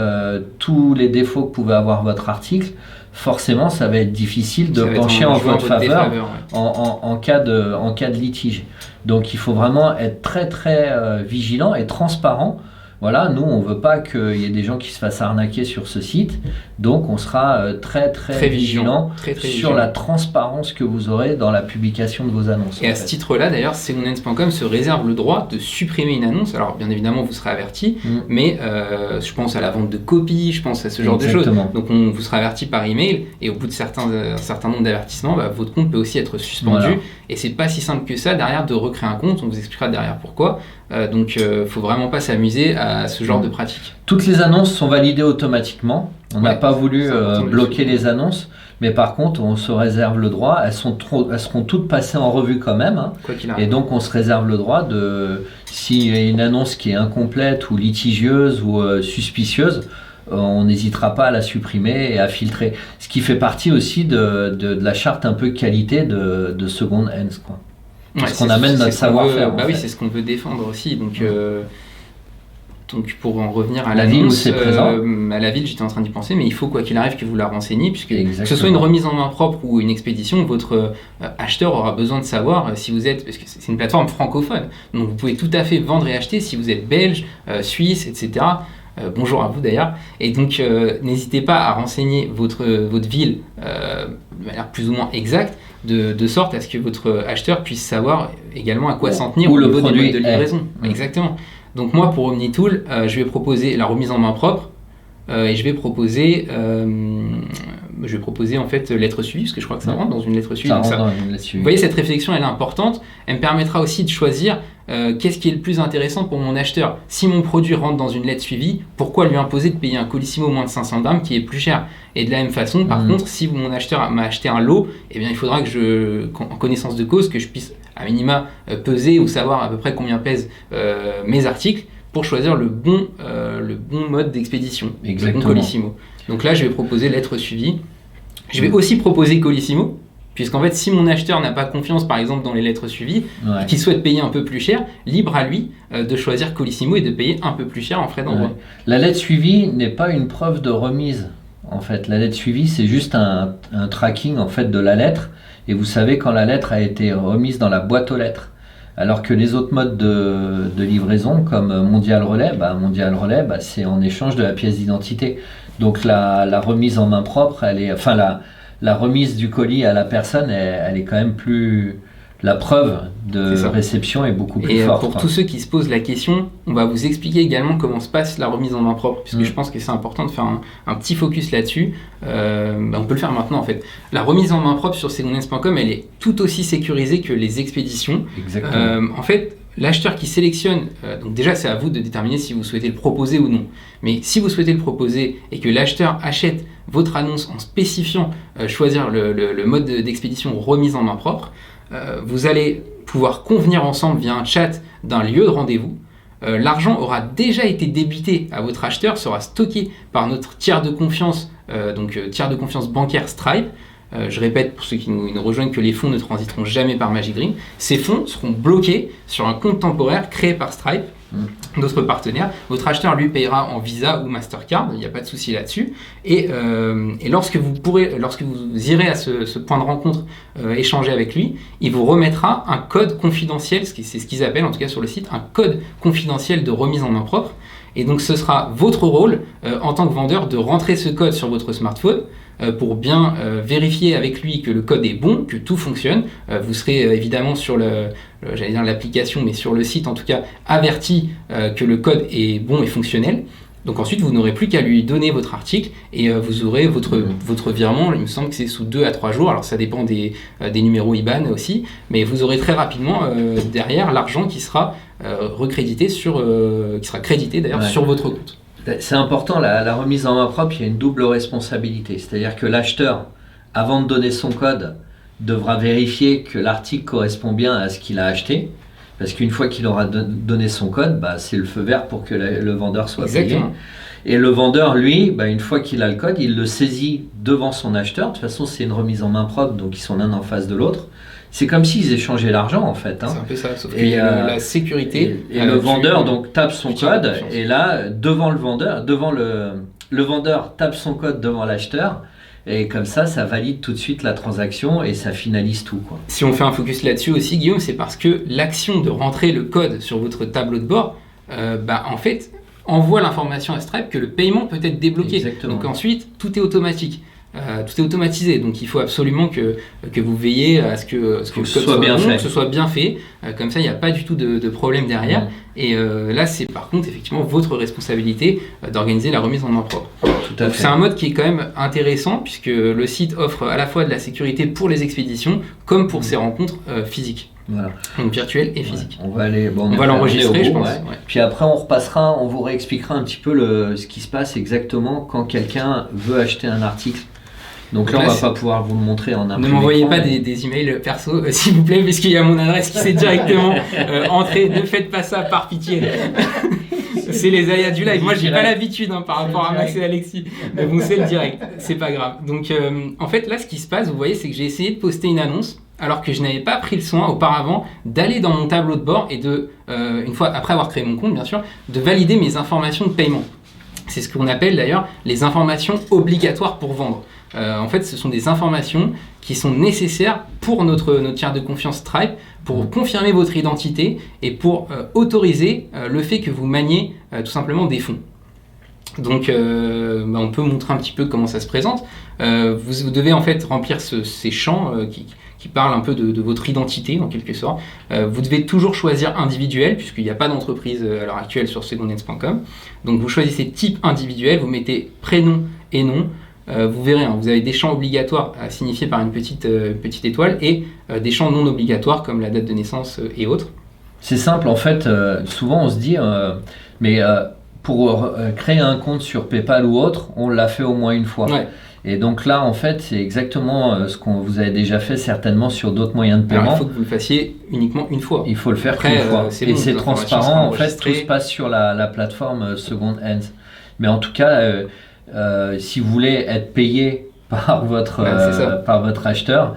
tous les défauts que pouvait avoir votre article, forcément ça va être difficile de Ça va être pencher en jouant votre faveur défaveur, ouais. en cas de litige. Donc il faut vraiment être très très vigilant et transparent. Voilà, nous on veut pas qu'il y ait des gens qui se fassent arnaquer sur ce site, donc on sera très très, Très vigilant Très, très sur vigilant. la transparence que vous aurez dans la publication de vos annonces. Et en à fait. ce titre-là, d'ailleurs, secondhands.com se réserve le droit de supprimer une annonce. Alors, bien évidemment, vous serez averti, mais je pense à la vente de copies, je pense à ce genre de choses. Exactement. Donc, vous sera averti par email, et au bout de un certain nombre d'avertissements, votre compte peut aussi être suspendu. Voilà. Et c'est pas si simple que ça derrière de recréer un compte. On vous expliquera derrière pourquoi. Donc, faut vraiment pas s'amuser à ce genre de pratique. Toutes les annonces sont validées automatiquement. On n'a Ouais, pas voulu c'est important de le bloquer souligner. les annonces, mais par contre, on se réserve le droit. Elles seront toutes passées en revue quand même. Hein. Quoi qu'il Et arrive. donc, on se réserve le droit de, s'il y a une annonce qui est incomplète ou litigieuse ou suspicieuse, on n'hésitera pas à la supprimer et à filtrer. Ce qui fait partie aussi de la charte un peu qualité de Second Hands, quoi. Parce Ouais, qu'on c'est- amène c'est notre ce qu'on savoir-faire, veut- en oui, fait. c'est ce qu'on veut défendre aussi. Donc pour en revenir à La ville où l'annonce, c'est présent. à la ville, j'étais en train d'y penser, mais il faut quoi qu'il arrive que vous la renseigniez, puisque que ce Exactement. soit une remise en main propre ou une expédition, votre acheteur aura besoin de savoir si vous êtes, parce que c'est une plateforme francophone, donc vous pouvez tout à fait vendre et acheter si vous êtes belge, suisse, etc. Bonjour à vous d'ailleurs. Et donc n'hésitez pas à renseigner votre ville de manière plus ou moins exacte, de sorte à ce que votre acheteur puisse savoir également à quoi s'en tenir où au le niveau des produit modes de est. livraison. Exactement. Donc moi pour OmniTool, je vais proposer la remise en main propre et je vais proposer en fait lettre suivie, parce que je crois que ça rentre dans une lettre suivie. Ça Donc rentre ça- dans là-dessus. vous voyez, cette réflexion, elle est importante. Elle me permettra aussi de choisir qu'est-ce qui est le plus intéressant pour mon acheteur. Si mon produit rentre dans une lettre suivie, pourquoi lui imposer de payer un colissimo moins de 500 grammes qui est plus cher? Et de la même façon, par contre, si mon acheteur m'a acheté un lot, eh bien, il faudra que en connaissance de cause, que je puisse à minima peser ou savoir à peu près combien pèsent mes articles pour choisir le bon mode d'expédition, le bon Exactement. colissimo. Donc là, je vais proposer lettre suivie. Je vais aussi proposer colissimo, puisqu'en fait, si mon acheteur n'a pas confiance, par exemple, dans les lettres suivies, Ouais. et qu'il souhaite payer un peu plus cher, libre à lui de choisir colissimo et de payer un peu plus cher en frais d'envoi. Ouais. La lettre suivie n'est pas une preuve de remise. En fait, la lettre suivie, c'est juste un tracking en fait de la lettre. Et vous savez quand la lettre a été remise dans la boîte aux lettres. Alors que les autres modes de livraison, comme Mondial Relais, c'est en échange de la pièce d'identité. Donc la remise en main propre, la remise du colis à la personne, elle est quand même plus... La preuve de C'est ça. réception est beaucoup plus Et forte. pour quoi. tous ceux qui se posent la question, on va vous expliquer également comment se passe la remise en main propre, puisque je pense que c'est important de faire un petit focus là-dessus. On peut le faire maintenant en fait. La remise en main propre sur secondhands.com, elle est tout aussi sécurisée que les expéditions. Exactement. En fait, l'acheteur qui sélectionne, donc déjà c'est à vous de déterminer si vous souhaitez le proposer ou non. Mais si vous souhaitez le proposer et que l'acheteur achète votre annonce en spécifiant choisir le mode d'expédition remise en main propre, vous allez pouvoir convenir ensemble via un chat d'un lieu de rendez-vous. L'argent aura déjà été débité à votre acheteur, sera stocké par notre tiers de confiance, tiers de confiance bancaire Stripe. Je répète pour ceux qui nous rejoignent que les fonds ne transiteront jamais par Magic Dream. Ces fonds seront bloqués sur un compte temporaire créé par Stripe, notre partenaire. Votre acheteur lui payera en Visa ou Mastercard, il n'y a pas de souci là-dessus. Et lorsque vous irez à ce point de rencontre échanger avec lui, il vous remettra un code confidentiel, c'est ce qu'ils appellent en tout cas sur le site, un code confidentiel de remise en main propre. Et donc ce sera votre rôle en tant que vendeur de rentrer ce code sur votre smartphone pour bien vérifier avec lui que le code est bon, que tout fonctionne. Vous serez évidemment sur l'application, mais sur le site en tout cas, averti que le code est bon et fonctionnel. Donc ensuite, vous n'aurez plus qu'à lui donner votre article et vous aurez votre virement. Il me semble que c'est sous 2 à 3 jours. Alors ça dépend des numéros IBAN aussi, mais vous aurez très rapidement derrière l'argent qui sera recrédité qui sera crédité d'ailleurs sur votre compte. C'est important, la remise en main propre, il y a une double responsabilité. C'est-à-dire que l'acheteur, avant de donner son code, devra vérifier que l'article correspond bien à ce qu'il a acheté. Parce qu'une fois qu'il aura donné son code, c'est le feu vert pour que le vendeur soit payé. Et le vendeur, lui, une fois qu'il a le code, il le saisit devant son acheteur. De toute façon, c'est une remise en main propre, donc ils sont l'un en face de l'autre. C'est comme s'ils échandgeaient l'argent, en fait. C'est un peu ça, sauf qu'il y a la sécurité. Et le vendeur donc tape son code, et là, devant le vendeur, le vendeur tape son code devant l'acheteur. Et comme ça valide tout de suite la transaction et ça finalise tout, quoi. Si on fait un focus là-dessus aussi, Guillaume, c'est parce que l'action de rentrer le code sur votre tableau de bord, en fait, envoie l'information à Stripe que le paiement peut être débloqué. Exactement. Donc ensuite, tout est automatique. Tout est automatisé, donc il faut absolument que vous veilliez à ce que le code soit bien fait. Que ce soit bien fait. Comme ça, il n'y a pas du tout de problème derrière. Et là, c'est par contre effectivement votre responsabilité d'organiser la remise en main propre. Donc, c'est un mode qui est quand même intéressant puisque le site offre à la fois de la sécurité pour les expéditions comme pour ces rencontres physiques. Voilà. Donc virtuelles et physiques. On va l'enregistrer, je pense. Ouais. Puis après, on repassera, on vous réexpliquera un petit peu ce qui se passe exactement quand quelqu'un veut acheter un article. Donc là, on va pas pouvoir vous le montrer en imprimé. Ne m'envoyez pas des emails perso, s'il vous plaît, parce qu'il y a mon adresse qui s'est directement entrée. Ne faites pas ça, par pitié. C'est les aléas du live. Moi, j'ai pas l'habitude par rapport à Max et Alexis. Mais bon, c'est le direct. C'est pas grave. Donc, en fait, là, ce qui se passe, vous voyez, c'est que j'ai essayé de poster une annonce alors que je n'avais pas pris le soin auparavant d'aller dans mon tableau de bord et une fois après avoir créé mon compte, bien sûr, de valider mes informations de paiement. C'est ce qu'on appelle d'ailleurs les informations obligatoires pour vendre. En fait, ce sont des informations qui sont nécessaires pour notre tiers de confiance Stripe pour confirmer votre identité et pour autoriser le fait que vous maniez tout simplement des fonds. Donc, on peut montrer un petit peu comment ça se présente. Vous devez en fait remplir ces champs qui parlent un peu de votre identité en quelque sorte. Vous devez toujours choisir individuel puisqu'il n'y a pas d'entreprise à l'heure actuelle sur secondhands.com. Donc, vous choisissez type individuel, vous mettez prénom et nom. Vous verrez, vous avez des champs obligatoires signifiés par une petite étoile et des champs non obligatoires comme la date de naissance et autres. C'est simple, en fait, souvent on se dit, pour créer un compte sur PayPal ou autre, on l'a fait au moins une fois. Ouais. Et donc là, en fait, c'est exactement ce qu'on vous avez déjà fait certainement sur d'autres moyens de paiement. Alors, il faut que vous le fassiez uniquement une fois. Il faut le faire qu'une fois. Et c'est transparent, en fait, tout se passe sur la plateforme Second Hands. Mais en tout cas... si vous voulez être payé par votre acheteur,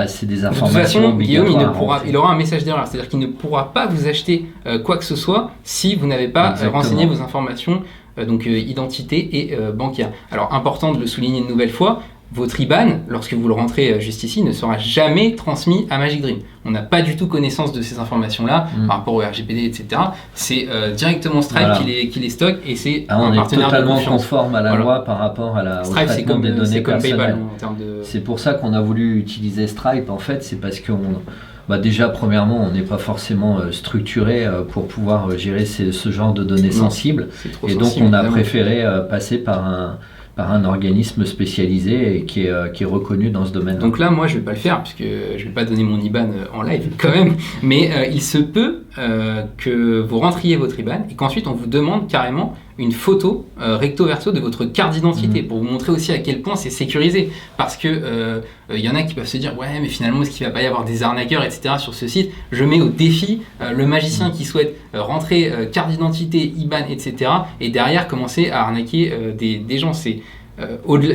c'est des informations obligatoires. De toute façon, Guillaume, il aura un message d'erreur, c'est-à-dire qu'il ne pourra pas vous acheter quoi que ce soit si vous n'avez pas renseigné vos informations, identité et bancaire. Alors, important de le souligner une nouvelle fois, votre IBAN, lorsque vous le rentrez juste ici, ne sera jamais transmis à Magic Dream. On n'a pas du tout connaissance de ces informations-là par rapport au RGPD, etc. C'est directement Stripe qui les stocke et c'est un partenaire de confiance. On est totalement conforme à la loi par rapport au traitement des données personnelles. C'est pour ça qu'on a voulu utiliser Stripe. En fait, c'est parce que déjà, premièrement, on n'est pas forcément structuré pour pouvoir gérer ce genre de données sensibles. Et donc, on a préféré passer par un organisme spécialisé et qui est reconnu dans ce domaine-là. Donc là, moi, je ne vais pas le faire puisque je ne vais pas donner mon IBAN en live quand même, mais il se peut que vous rentriez votre IBAN et qu'ensuite on vous demande carrément une photo recto verso de votre carte d'identité pour vous montrer aussi à quel point c'est sécurisé. Parce que y en a qui peuvent se dire ouais mais finalement est-ce qu'il va pas y avoir des arnaqueurs etc. sur ce site. Je mets au défi le magicien qui souhaite rentrer carte d'identité, IBAN etc. et derrière commencer à arnaquer des gens.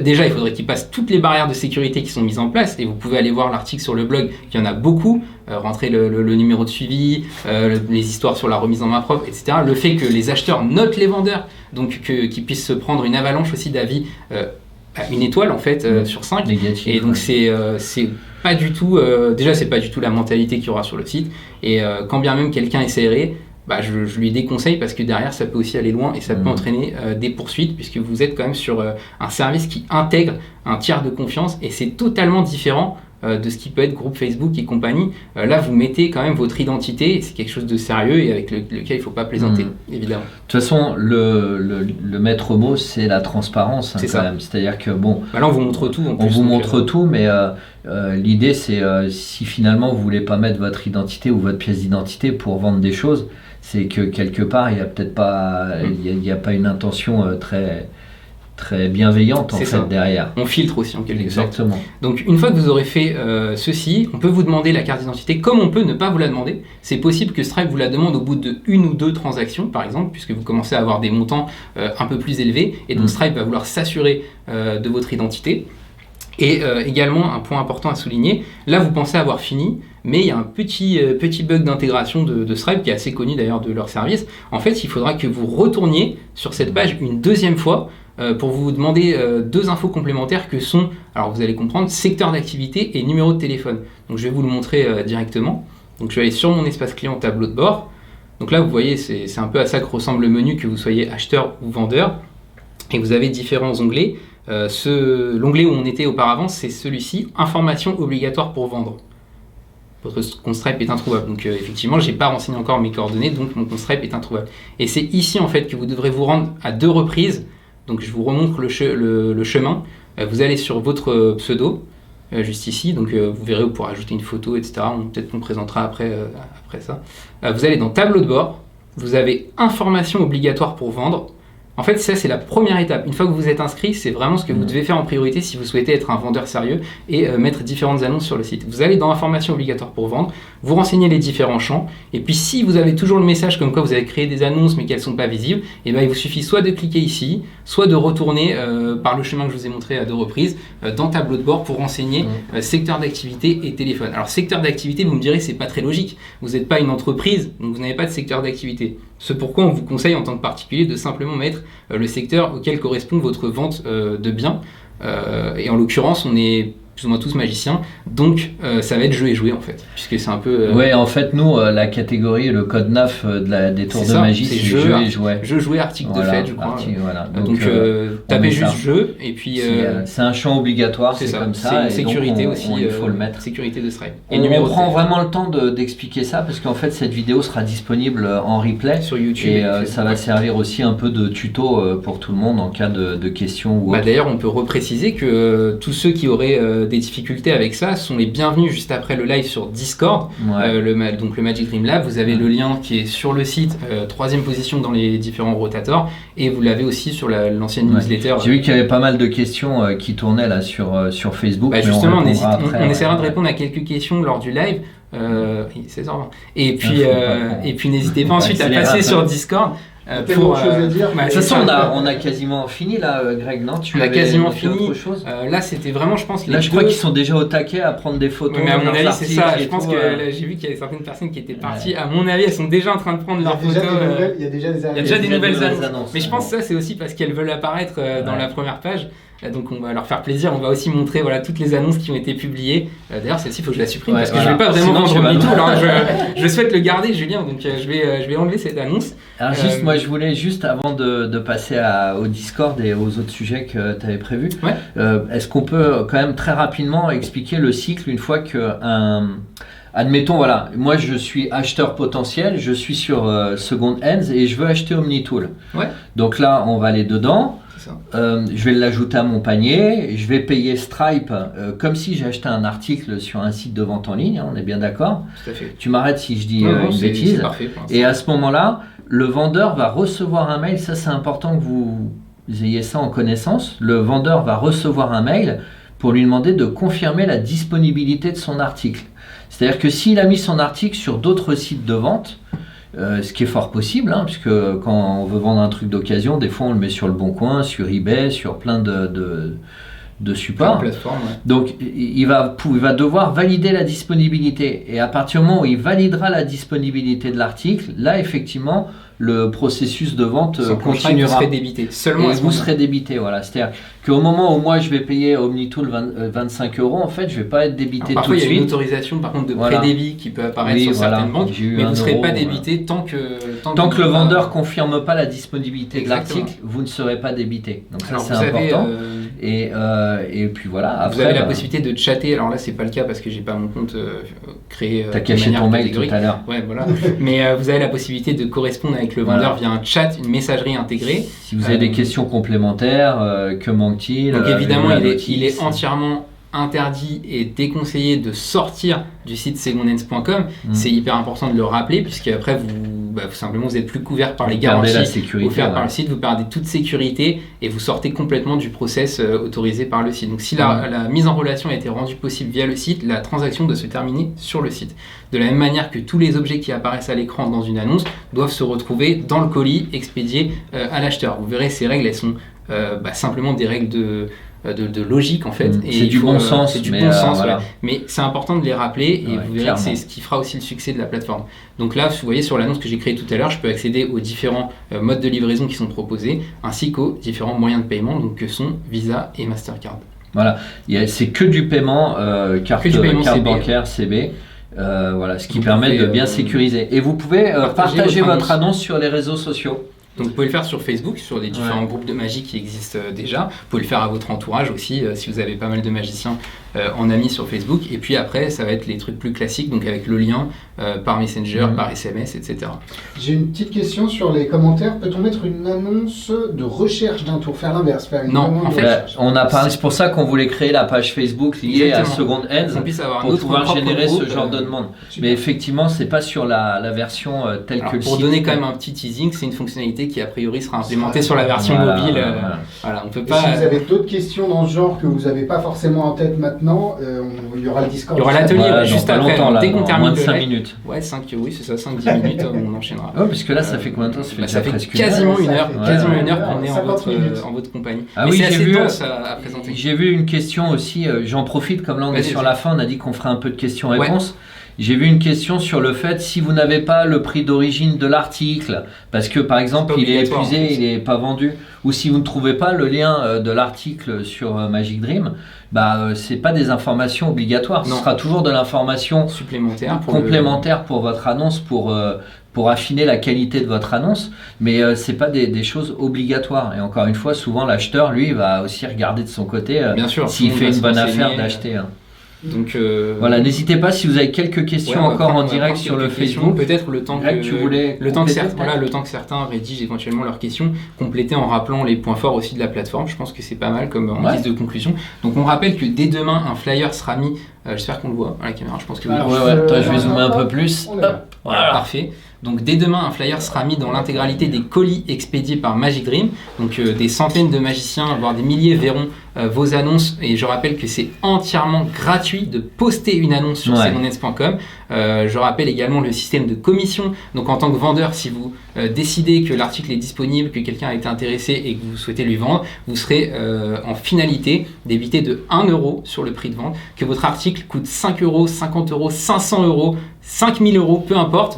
Déjà, il faudrait qu'ils passent toutes les barrières de sécurité qui sont mises en place, et vous pouvez aller voir l'article sur le blog, il y en a beaucoup, rentrer le numéro de suivi, les histoires sur la remise en main propre, etc. Le fait que les acheteurs notent les vendeurs, donc qu'ils puissent se prendre une avalanche aussi d'avis à une étoile en fait sur 5. Négatif, et donc c'est pas du tout, déjà c'est pas du tout la mentalité qu'il y aura sur le site, et quand bien même quelqu'un essaierait, je lui déconseille parce que derrière ça peut aussi aller loin et ça peut entraîner des poursuites puisque vous êtes quand même sur un service qui intègre un tiers de confiance et c'est totalement différent de ce qui peut être groupe Facebook et compagnie. Là vous mettez quand même votre identité et c'est quelque chose de sérieux et avec lequel il ne faut pas plaisanter évidemment. De toute façon le maître mot c'est la transparence c'est quand ça. Même. C'est-à-dire que bon, là on vous montre tout. On vous montre tout mais l'idée c'est si finalement vous voulez pas mettre votre identité ou votre pièce d'identité pour vendre des choses, c'est que quelque part il y a peut-être pas il y a pas une intention très bienveillante en fait derrière. On filtre aussi en quelque sorte. Exactement. Donc une fois que vous aurez fait ceci, on peut vous demander la carte d'identité comme on peut ne pas vous la demander. C'est possible que Stripe vous la demande au bout de 1 ou 2 transactions par exemple, puisque vous commencez à avoir des montants un peu plus élevés et donc Stripe va vouloir s'assurer de votre identité. Et également un point important à souligner, là vous pensez avoir fini, mais il y a un petit bug d'intégration de Stripe qui est assez connu d'ailleurs de leur service. En fait, il faudra que vous retourniez sur cette page une deuxième fois pour vous demander 2 infos complémentaires que sont, alors vous allez comprendre, secteur d'activité et numéro de téléphone. Donc je vais vous le montrer directement. Donc je vais aller sur mon espace client tableau de bord. Donc là vous voyez c'est un peu à ça que ressemble le menu, que vous soyez acheteur ou vendeur. Et vous avez différents onglets. L'onglet où on était auparavant, c'est celui-ci, information obligatoire pour vendre. Votre compte Stripe est introuvable. Donc effectivement, j'ai pas renseigné encore mes coordonnées, donc mon compte Stripe est introuvable. Et c'est ici en fait que vous devrez vous rendre à 2 reprises. Donc je vous remontre le chemin. Vous allez sur votre pseudo, juste ici. Donc vous verrez, vous pourrez ajouter une photo, etc. Peut-être qu'on présentera après ça. Vous allez dans tableau de bord. Vous avez information obligatoire pour vendre. En fait, ça, c'est la première étape. Une fois que vous êtes inscrit, c'est vraiment ce que vous devez faire en priorité si vous souhaitez être un vendeur sérieux et mettre différentes annonces sur le site. Vous allez dans information obligatoire pour vendre, vous renseignez les différents champs, et puis si vous avez toujours le message comme quoi vous avez créé des annonces mais qu'elles ne sont pas visibles, et ben, il vous suffit soit de cliquer ici, soit de retourner par le chemin que je vous ai montré à 2 reprises dans tableau de bord pour renseigner secteur d'activité et téléphone. Alors, secteur d'activité, vous me direz, c'est pas très logique. Vous n'êtes pas une entreprise, donc vous n'avez pas de secteur d'activité. Ce pourquoi on vous conseille en tant que particulier de simplement mettre le secteur auquel correspond votre vente de biens. Et en l'occurrence, on est plus ou moins tous magiciens, donc ça va être jeu et jouer en fait, puisque c'est un peu... Ouais, en fait, nous, la catégorie, le code NAF des tours de magie, c'est jeu et jouet. Jeu, jouet, article de fête, je crois. Voilà. Donc tapez juste jeu, et puis... c'est un champ obligatoire, c'est comme ça, c'est une sécurité donc aussi, il faut le mettre. Sécurité de Stripe. Et on prend vraiment le temps d'expliquer ça, parce qu'en fait, cette vidéo sera disponible en replay sur YouTube. Et ça va servir aussi un peu de tuto pour tout le monde en cas de questions ou autre. D'ailleurs, on peut repréciser que tous ceux qui auraient des difficultés avec ça sont les bienvenus juste après le live sur Discord, donc le Magic Dream Lab. Vous avez le lien qui est sur le site, 3e position dans les différents rotators, et vous l'avez aussi sur l'ancienne newsletter. J'ai vu qu'il y avait pas mal de questions qui tournaient là sur Facebook. Justement, on essaiera de répondre à quelques questions lors du live. 16h20. Et puis n'hésitez pas ensuite à passer sur Discord. Tellement de choses à dire. De toute façon, on a quasiment fini là, Greg, non? On a quasiment fini. Autre chose là, c'était vraiment, je pense, je crois qu'ils sont déjà au taquet à prendre des photos. Mais à mon avis, c'est ça. Je pense que j'ai vu qu'il y avait certaines personnes qui étaient parties. À mon avis, elles sont déjà en train de prendre leurs photos. Il y a déjà des nouvelles annonces. Mais je pense que ça, c'est aussi parce qu'elles veulent apparaître dans la première page. Donc on va leur faire plaisir, on va aussi montrer toutes les annonces qui ont été publiées. D'ailleurs celle-ci il faut que je la supprime parce que je vais pas vraiment vendre MeToo. Je souhaite le garder Julien, donc je vais enlever cette annonce. Alors moi je voulais juste avant de passer au Discord et aux autres sujets que tu avais prévus, est-ce qu'on peut quand même très rapidement expliquer le cycle une fois que admettons, moi je suis acheteur potentiel, je suis sur Second Hands et je veux acheter OmniTool. Donc là on va aller dedans. Je vais l'ajouter à mon panier, je vais payer Stripe comme si j'achetais un article sur un site de vente en ligne, on est bien d'accord? Tout à fait. Tu m'arrêtes si je dis une bêtise. C'est parfait, et à ce moment-là, le vendeur va recevoir un mail, ça c'est important que vous ayez ça en connaissance, le vendeur va recevoir un mail pour lui demander de confirmer la disponibilité de son article. C'est-à-dire que s'il a mis son article sur d'autres sites de vente, ce qui est fort possible, puisque quand on veut vendre un truc d'occasion, des fois on le met sur le Bon Coin, sur eBay, sur plein de supports. Donc il va devoir valider la disponibilité. Et à partir du moment où il validera la disponibilité de l'article, là effectivement le processus de vente continuera. Vous serez débité. Seulement et vous serez débité, voilà. C'est-à-dire qu'au moment où moi je vais payer Omnitool 25 €, en fait, je ne vais pas être débité tout de suite. Parfois, il y a une autorisation par contre de pré-débit qui peut apparaître sur certaines banques, mais vous ne serez pas débité tant que le vendeur ne confirme pas la disponibilité de l'article, vous ne serez pas débité. Donc ça, c'est important. Et puis voilà. Après, vous avez la possibilité de chatter. Alors là, c'est pas le cas parce que j'ai pas mon compte créé. T'as caché ton mail tout à l'heure. Ouais, voilà. Mais vous avez la possibilité de correspondre avec le vendeur via un chat, une messagerie intégrée. Si vous avez des questions complémentaires, que manque-t-il? Donc évidemment, il est entièrement interdit et déconseillé de sortir du site secondhands.com. C'est hyper important de le rappeler puisque après simplement vous êtes plus couvert par les garanties offertes par le site, vous perdez toute sécurité et vous sortez complètement du process autorisé par le site. Donc si la mise en relation a été rendue possible via le site, la transaction doit se terminer sur le site. De la même manière que tous les objets qui apparaissent à l'écran dans une annonce doivent se retrouver dans le colis expédié à l'acheteur. Vous verrez, ces règles, elles sont simplement des règles de logique en fait. C'est du bon sens. C'est du bon sens, voilà. Mais c'est important de les rappeler et vous verrez que c'est ce qui fera aussi le succès de la plateforme. Donc là, vous voyez sur l'annonce que j'ai créée tout à l'heure, je peux accéder aux différents modes de livraison qui sont proposés, ainsi qu'aux différents moyens de paiement, donc que sont Visa et Mastercard. Voilà, c'est que du paiement, carte bancaire, CB. Voilà, ce qui permet de bien sécuriser. Et vous pouvez partager votre annonce sur les réseaux sociaux. Donc vous pouvez le faire sur Facebook, sur les différents groupes de magie qui existent déjà. Vous pouvez le faire à votre entourage aussi, si vous avez pas mal de magiciens en amis sur Facebook. Et puis après, ça va être les trucs plus classiques, donc avec le lien par Messenger, par SMS, etc. J'ai une petite question sur les commentaires. Peut-on mettre une annonce de recherche d'un tour? Faire l'inverse, Non, en fait, on a parlé, c'est pour ça qu'on voulait créer la page Facebook liée à Second Hands pour pouvoir générer ce genre de demande. Mais effectivement, c'est pas sur la version telle que le site. Pour donner quand même un petit teasing, c'est une fonctionnalité qui a priori sera implémentée sur la version mobile. Voilà, on peut pas. Si vous avez d'autres questions dans ce genre que vous n'avez pas forcément en tête maintenant, il y aura le Discord. Il y aura l'atelier juste après, dès qu'on termine de 5 minutes. Ouais, 5, c'est ça, 5-10 minutes, on enchaînera. Ouais, parce que là, ça fait combien de temps? Ça fait quasiment une heure qu'on est en votre compagnie. Ah oui, j'ai vu à présenter. J'ai vu une question aussi, j'en profite, comme là on est sur la fin, on a dit qu'on ferait un peu de questions-réponses. J'ai vu une question sur le fait, si vous n'avez pas le prix d'origine de l'article, parce que par exemple il est épuisé, il n'est pas vendu, ou si vous ne trouvez pas le lien de l'article sur Magic Dream, c'est pas des informations obligatoires. Ce sera toujours de l'information supplémentaire complémentaire pour votre annonce, pour affiner la qualité de votre annonce, mais c'est pas des choses obligatoires. Et encore une fois, souvent l'acheteur, lui, va aussi regarder de son côté s'il fait une bonne affaire d'acheter. Donc voilà, n'hésitez pas si vous avez quelques questions encore en direct sur le Facebook. Peut-être le temps que certains rédigent éventuellement leurs questions, compléter en rappelant les points forts aussi de la plateforme. Je pense que c'est pas mal comme en guise de conclusion. Donc on rappelle que dès demain un flyer sera mis. J'espère qu'on le voit à la caméra. Je pense que je vais zoomer un peu plus. Voilà, parfait. Donc dès demain, un flyer sera mis dans l'intégralité des colis expédiés par Magic Dream. Donc des centaines de magiciens, voire des milliers verront vos annonces. Et je rappelle que c'est entièrement gratuit de poster une annonce sur secondhands.com. Je rappelle également le système de commission. Donc en tant que vendeur, si vous décidez que l'article est disponible, que quelqu'un a été intéressé et que vous souhaitez lui vendre, vous serez en finalité débité de 1 € sur le prix de vente. Que votre article coûte 5 €, 50 €, 500 €, 5000 €, peu importe,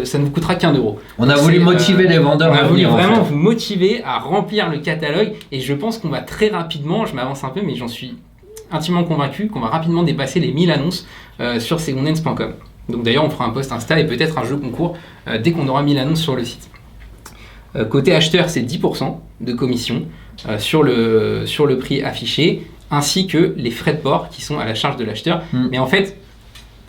ça ne vous coûtera qu'1 €. On a voulu motiver les vendeurs. On a voulu vraiment vous motiver à remplir le catalogue et je pense qu'on va très rapidement, je m'avance un peu, mais j'en suis intimement convaincu qu'on va rapidement dépasser les 1000 annonces sur secondhands.com. Donc d'ailleurs, on fera un post Insta et peut-être un jeu concours dès qu'on aura 1000 annonces sur le site. Côté acheteur, c'est 10% de commission sur le prix affiché, ainsi que les frais de port qui sont à la charge de l'acheteur. Mais en fait,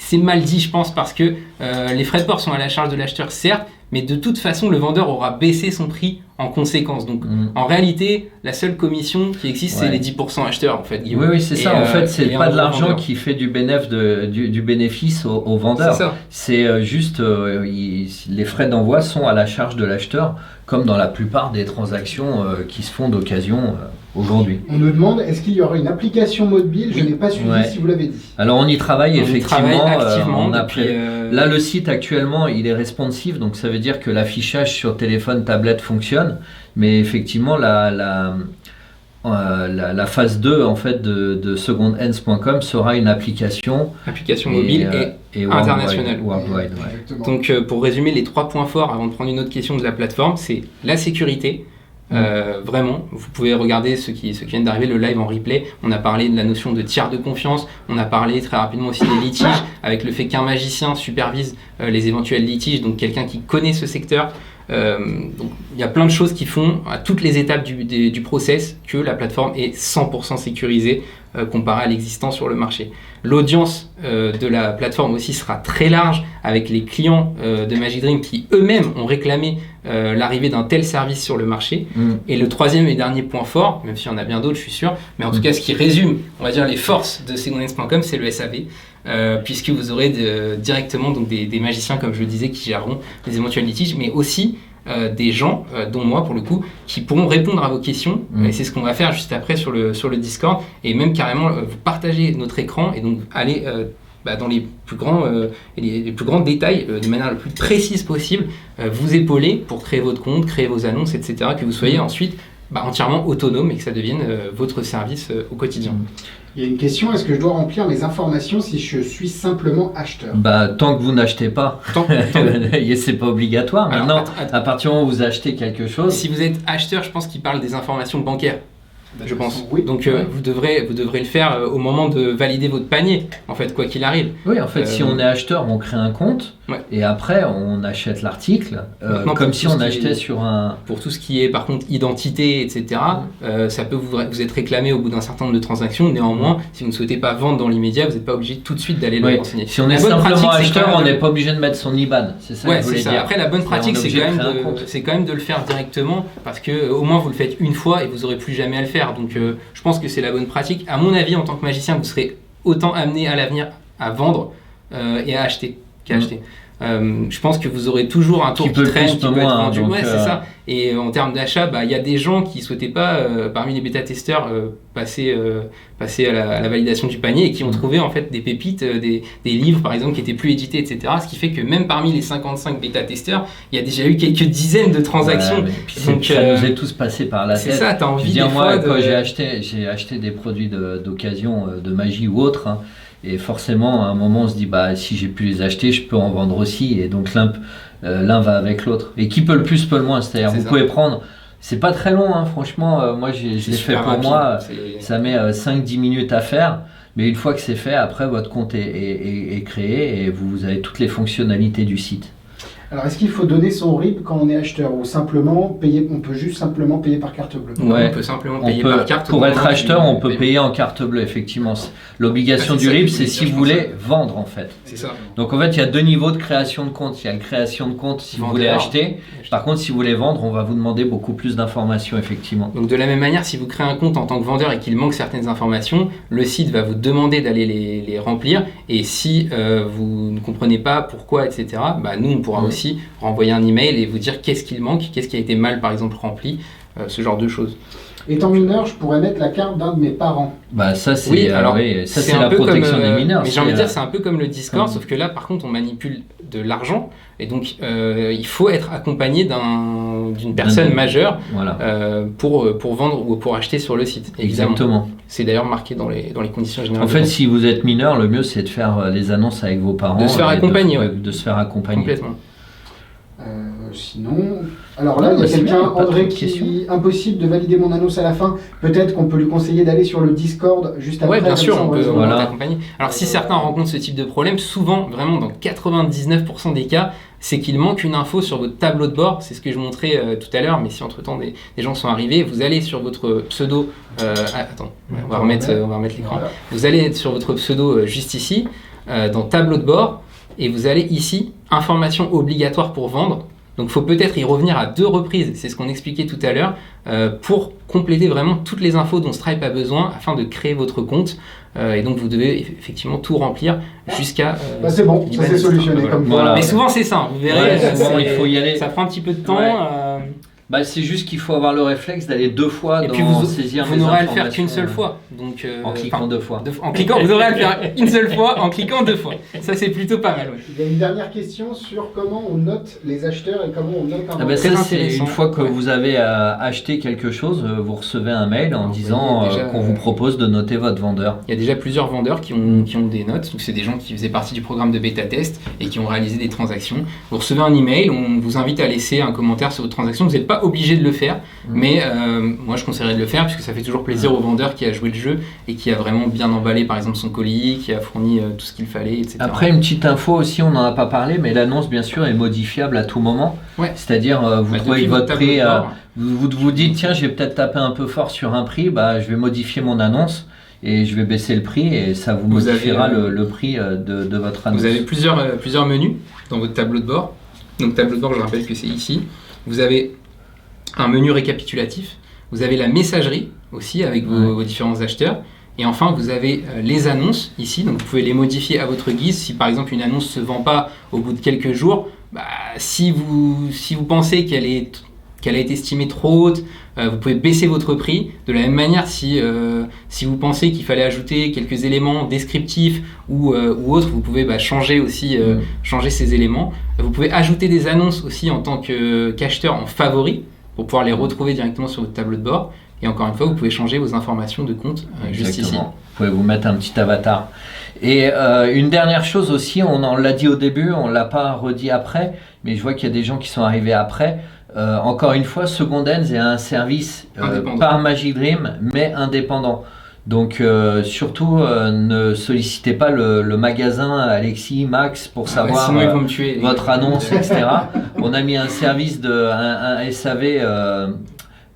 c'est mal dit, je pense, parce que les frais de port sont à la charge de l'acheteur, certes, mais de toute façon, le vendeur aura baissé son prix en conséquence. Donc, en réalité, la seule commission qui existe, c'est les 10% acheteurs, en fait, Guillaume. Oui, c'est ça. En fait, c'est pas de l'argent qui fait du bénéfice au vendeur. C'est juste, les frais d'envoi sont à la charge de l'acheteur, comme dans la plupart des transactions qui se font d'occasion aujourd'hui. On nous demande, est-ce qu'il y aura une application mobile? Je n'ai pas suivi si vous l'avez dit. Alors, on y travaille effectivement. Activement. Là, le site actuellement, il est responsive, donc ça veut dire que l'affichage sur téléphone, tablette fonctionne, mais effectivement, la phase 2 en fait, de secondhands.com sera une application mobile et internationale. Worldwide, Donc, pour résumer, les 3 points forts avant de prendre une autre question de la plateforme, c'est la sécurité. Vraiment, vous pouvez regarder ceux qui viennent d'arriver, le live en replay. On a parlé de la notion de tiers de confiance, on a parlé très rapidement aussi des litiges, avec le fait qu'un magicien supervise les éventuels litiges, donc quelqu'un qui connaît ce secteur. Donc, il y a plein de choses qui font à toutes les étapes du process que la plateforme est 100% sécurisée comparée à l'existant sur le marché. L'audience de la plateforme aussi sera très large, avec les clients de Magic Dream qui eux-mêmes ont réclamé l'arrivée d'un tel service sur le marché. Et le troisième et dernier point fort, même s'il y en a bien d'autres je suis sûr, mais en tout cas ce qui résume, on va dire, les forces de secondhands.com, c'est le SAV. Puisque vous aurez directement donc des magiciens, comme je le disais, qui géreront les éventuels litiges, mais aussi des gens, dont moi pour le coup, qui pourront répondre à vos questions. Et c'est ce qu'on va faire juste après sur le Discord, et même carrément vous partager notre écran et donc aller dans les plus grands détails, de manière la plus précise possible, vous épauler pour créer votre compte, créer vos annonces, etc., que vous soyez ensuite entièrement autonome et que ça devienne votre service au quotidien. Il y a une question, est-ce que je dois remplir mes informations si je suis simplement acheteur? Tant que vous n'achetez pas, c'est pas obligatoire. Alors, maintenant, à partir du moment où vous achetez quelque chose... Si vous êtes acheteur, je pense qu'il parle des informations bancaires. Je pense. Oui. Donc vous devrez le faire au moment de valider votre panier, en fait, quoi qu'il arrive. Oui, en fait, si on est acheteur, on crée un compte et après on achète l'article comme si on achetait sur un... Pour tout ce qui est par contre identité, etc., ça peut vous être réclamé au bout d'un certain nombre de transactions. Néanmoins, si vous ne souhaitez pas vendre dans l'immédiat, vous n'êtes pas obligé tout de suite d'aller le renseigner. Si on est simplement acheteur, on n'est pas obligé de mettre son IBAN. C'est ça que je voulais dire. Après, la bonne pratique, c'est quand même de le faire directement, parce que au moins vous le faites une fois et vous n'aurez plus jamais à le faire. Donc je pense que c'est la bonne pratique. À mon avis, en tant que magicien, vous serez autant amené à l'avenir à vendre et à acheter qu'à acheter. Je pense que vous aurez toujours un tour qui traîne, qui peut être vendu. C'est ça. Et en termes d'achat, il y a des gens qui ne souhaitaient pas, parmi les bêta-testeurs, passer à la validation du panier et qui ont trouvé en fait des pépites, des livres par exemple qui n'étaient plus édités, etc. Ce qui fait que même parmi les 55 bêta-testeurs, il y a déjà eu quelques dizaines de transactions. Donc, ça nous est tous passé par la tête. C'est ça, tu as envie de dire, moi, quand j'ai acheté des produits d'occasion, de magie ou autre, et forcément, à un moment, on se dit, si j'ai pu les acheter, je peux en vendre aussi. Et donc, l'un va avec l'autre. Et qui peut le plus, peut le moins. C'est-à-dire, vous pouvez prendre... C'est pas très long, franchement. Moi, je l'ai fait pour moi. Ça met 5-10 minutes à faire. Mais une fois que c'est fait, après, votre compte est créé et vous avez toutes les fonctionnalités du site. Alors, est-ce qu'il faut donner son RIB quand on est acheteur ou simplement payer? On peut juste simplement payer par carte bleue? On peut simplement payer par carte. Pour être acheteur, on peut payer en carte bleue, effectivement. L'obligation du RIB, c'est si vous voulez vendre, en fait. C'est ça. Donc, en fait, il y a 2 niveaux de création de compte. Il y a la création de compte si vous voulez acheter. Par contre, si vous voulez vendre, on va vous demander beaucoup plus d'informations, effectivement. Donc, de la même manière, si vous créez un compte en tant que vendeur et qu'il manque certaines informations, le site va vous demander d'aller les remplir. Et si vous ne comprenez pas pourquoi, etc., nous, on pourra aussi renvoyer un email et vous dire qu'est-ce qu'il manque, qu'est-ce qui a été mal, par exemple, rempli, ce genre de choses. Étant mineur, je pourrais mettre la carte d'un de mes parents. Ça, c'est c'est la protection des mineurs. Mais j'ai envie de dire, c'est un peu comme le Discord, sauf que là, par contre, on manipule de l'argent. Et donc, il faut être accompagné d'une personne majeure pour vendre ou pour acheter sur le site. Évidemment. Exactement. C'est d'ailleurs marqué dans les conditions générales. En fait, si vous êtes mineur, le mieux, c'est de faire les annonces avec vos parents. De se faire accompagner. De se faire accompagner. Complètement. Sinon, alors là, il y a quelqu'un, André, qui impossible de valider mon annonce à la fin. Peut-être qu'on peut lui conseiller d'aller sur le Discord juste après. Oui, bien sûr, on peut t'accompagner. Alors, si certains rencontrent ce type de problème, souvent, vraiment dans 99% des cas, c'est qu'il manque une info sur votre tableau de bord. C'est ce que je montrais tout à l'heure, mais si entre-temps des gens sont arrivés, vous allez sur votre pseudo. On va remettre l'écran. Vous allez sur votre pseudo juste ici. dans tableau de bord et vous allez ici, information obligatoire pour vendre. Donc il faut peut-être y revenir à 2 reprises, c'est ce qu'on expliquait tout à l'heure, pour compléter vraiment toutes les infos dont Stripe a besoin afin de créer votre compte. Et donc vous devez effectivement tout remplir jusqu'à... c'est bon, ça c'est solutionné comme voilà. Mais souvent c'est ça, vous verrez, souvent, il faut y aller. Ça prend un petit peu de temps. C'est juste qu'il faut avoir le réflexe d'aller 2 fois et dans puis saisir vous n'aurez à le faire qu'une seule fois. Donc, en cliquant 2 fois. Vous aurez à le faire une seule fois en cliquant 2 fois. Ça c'est plutôt pas mal. Ouais. Il y a une dernière question sur comment on note les acheteurs et comment on note un vendeur. Ça c'est une fois que vous avez acheté quelque chose, vous recevez un mail en disant qu'on vous propose de noter votre vendeur. Il y a déjà plusieurs vendeurs qui ont des notes. Donc c'est des gens qui faisaient partie du programme de bêta test et qui ont réalisé des transactions. Vous recevez un email, on vous invite à laisser un commentaire sur votre transaction. Vous n'êtes pas obligé de le faire. Mais moi je conseillerais de le faire puisque ça fait toujours plaisir au vendeur qui a joué le jeu et qui a vraiment bien emballé par exemple son colis, qui a fourni tout ce qu'il fallait, etc. Après une petite info aussi, on n'en a pas parlé, mais l'annonce bien sûr est modifiable à tout moment. Ouais. C'est-à-dire vous trouvez votre prix, vous dites tiens je vais peut-être taper un peu fort sur un prix, je vais modifier mon annonce et je vais baisser le prix et ça vous modifiera le prix de votre annonce. Vous avez plusieurs menus dans votre tableau de bord. Donc tableau de bord je rappelle que c'est ici. Vous avez un menu récapitulatif, vous avez la messagerie aussi avec vos différents acheteurs, et enfin vous avez les annonces ici, donc vous pouvez les modifier à votre guise. Si par exemple une annonce ne se vend pas au bout de quelques jours, si vous pensez qu'elle a été estimée trop haute, vous pouvez baisser votre prix. De la même manière, si vous pensez qu'il fallait ajouter quelques éléments descriptifs ou autres, vous pouvez changer aussi changer ces éléments. Vous pouvez ajouter des annonces aussi en tant qu'acheteur en favori, pour pouvoir les retrouver directement sur votre tableau de bord. Et encore une fois, vous pouvez changer vos informations de compte juste ici. Vous pouvez vous mettre un petit avatar. Et une dernière chose aussi, on l'a dit au début, on ne l'a pas redit après, mais je vois qu'il y a des gens qui sont arrivés après. Encore une fois, Second Hands est un service par Magic Dream, mais indépendant. Donc surtout ne sollicitez pas le magasin Alexis, Max pour savoir votre annonce, etc. On a mis un service un SAV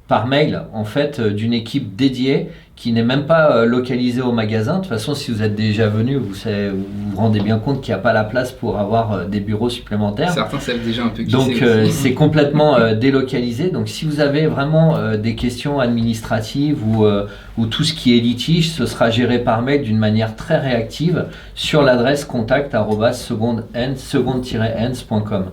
par mail en fait d'une équipe dédiée qui n'est même pas localisée au magasin. De toute façon, si vous êtes déjà venu, vous vous rendez bien compte qu'il n'y a pas la place pour avoir des bureaux supplémentaires. Certains savent déjà un peu qui donc c'est complètement délocalisé. Donc si vous avez vraiment des questions administratives ou tout ce qui est litige, ce sera géré par mail d'une manière très réactive sur l'adresse contact@second-hands.com.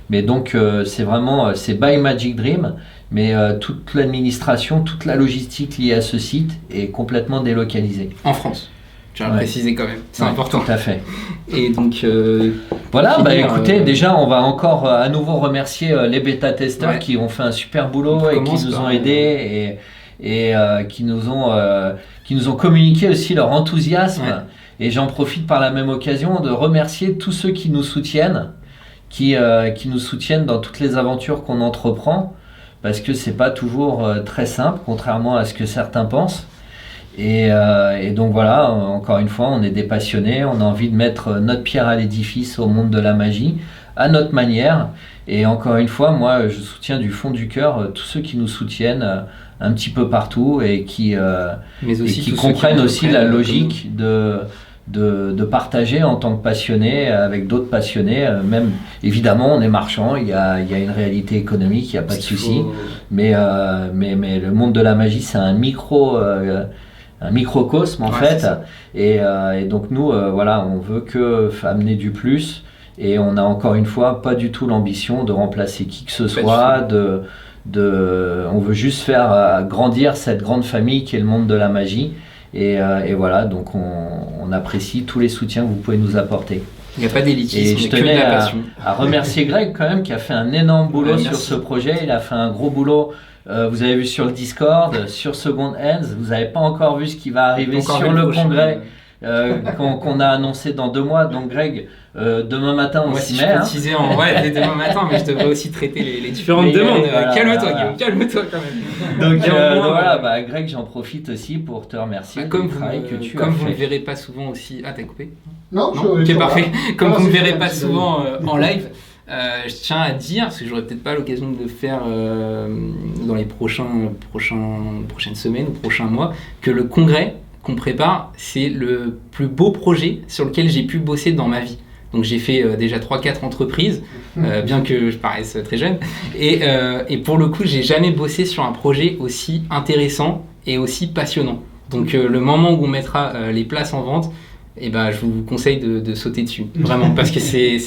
Mais donc c'est vraiment c'est by Magic Dream, mais toute l'administration, toute la logistique liée à ce site est complètement délocalisée. En France. Je vais préciser quand même, c'est important. Tout à fait. Et donc voilà, écoutez, déjà on va encore à nouveau remercier les bêta-testeurs qui ont fait un super boulot et qui nous ont aidés et qui nous ont communiqué aussi leur enthousiasme. Ouais. Et j'en profite par la même occasion de remercier tous ceux qui nous soutiennent, qui nous soutiennent dans toutes les aventures qu'on entreprend, parce que c'est pas toujours très simple, contrairement à ce que certains pensent. Et donc voilà, encore une fois, on est des passionnés, on a envie de mettre notre pierre à l'édifice au monde de la magie, à notre manière. Et encore une fois, moi, je soutiens du fond du cœur tous ceux qui nous soutiennent un petit peu partout et qui comprennent aussi la logique de partager en tant que passionné avec d'autres passionnés. Même évidemment, on est marchand, il y a une réalité économique, il n'y a pas de souci. Mais le monde de la magie, c'est un microcosme en fait. Et donc nous, on veut amener du plus. Et on a encore une fois pas du tout l'ambition de remplacer qui que ce soit. On veut juste faire grandir cette grande famille qui est le monde de la magie. Et voilà, donc on apprécie tous les soutiens que vous pouvez nous apporter. Il n'y a pas d'élitisme, et je tenais à remercier Greg quand même qui a fait un énorme boulot sur ce projet. Il a fait un gros boulot. Vous avez vu sur le Discord, sur Second Hands. Vous n'avez pas encore vu ce qui va arriver sur le congrès qu'on a annoncé dans 2 mois. Donc Greg, demain matin on s'y met. Moi si je peux teaser demain matin, mais je devrais aussi traiter les différentes demandes. Calme-toi Guillaume, calme-toi quand même. Donc voilà, Greg, j'en profite aussi pour te remercier comme vous ne le verrez pas souvent aussi... Ah, t'as coupé ? Non, ok, parfait. Comme vous ne me verrez pas souvent en live, je tiens à dire, parce que j'aurai peut-être pas l'occasion de le faire dans les prochaines semaines ou prochains mois, que le congrès qu'on prépare, c'est le plus beau projet sur lequel j'ai pu bosser dans ma vie. Donc j'ai fait déjà 3-4 entreprises, bien que je paraisse très jeune. Et pour le coup, j'ai jamais bossé sur un projet aussi intéressant et aussi passionnant. Donc le moment où on mettra les places en vente, je vous conseille de sauter dessus. Vraiment, parce que c'est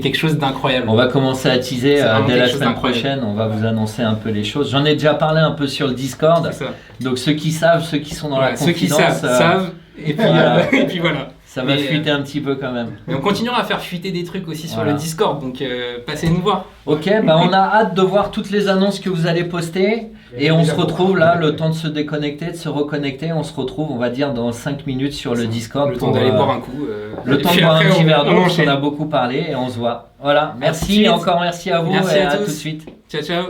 quelque chose d'incroyable. On va commencer à teaser C'est vraiment dès la quelque chose semaine d'incroyable. prochaine. On va vous annoncer un peu les choses. J'en ai déjà parlé un peu sur le Discord. C'est ça. Donc ceux qui savent, ceux qui sont dans la Ceux qui confidence, savent, et puis, voilà. et puis voilà. ça va Mais, fuiter un petit peu quand même. Mais on continuera à faire fuiter des trucs aussi sur Voilà. le Discord, donc passez nous voir. Ok, on a hâte de voir toutes les annonces que vous allez poster. Et on se retrouve là, le temps de se déconnecter, de se reconnecter. On se retrouve, on va dire, dans 5 minutes sur le Discord. Le temps d'aller boire un coup. Le et temps de puis boire un après, petit verre d'eau, on on enchaîne. a beaucoup parlé et on se voit. Voilà, tout de merci, suite. encore merci à vous Merci et à à tout tous. de suite. Ciao, ciao.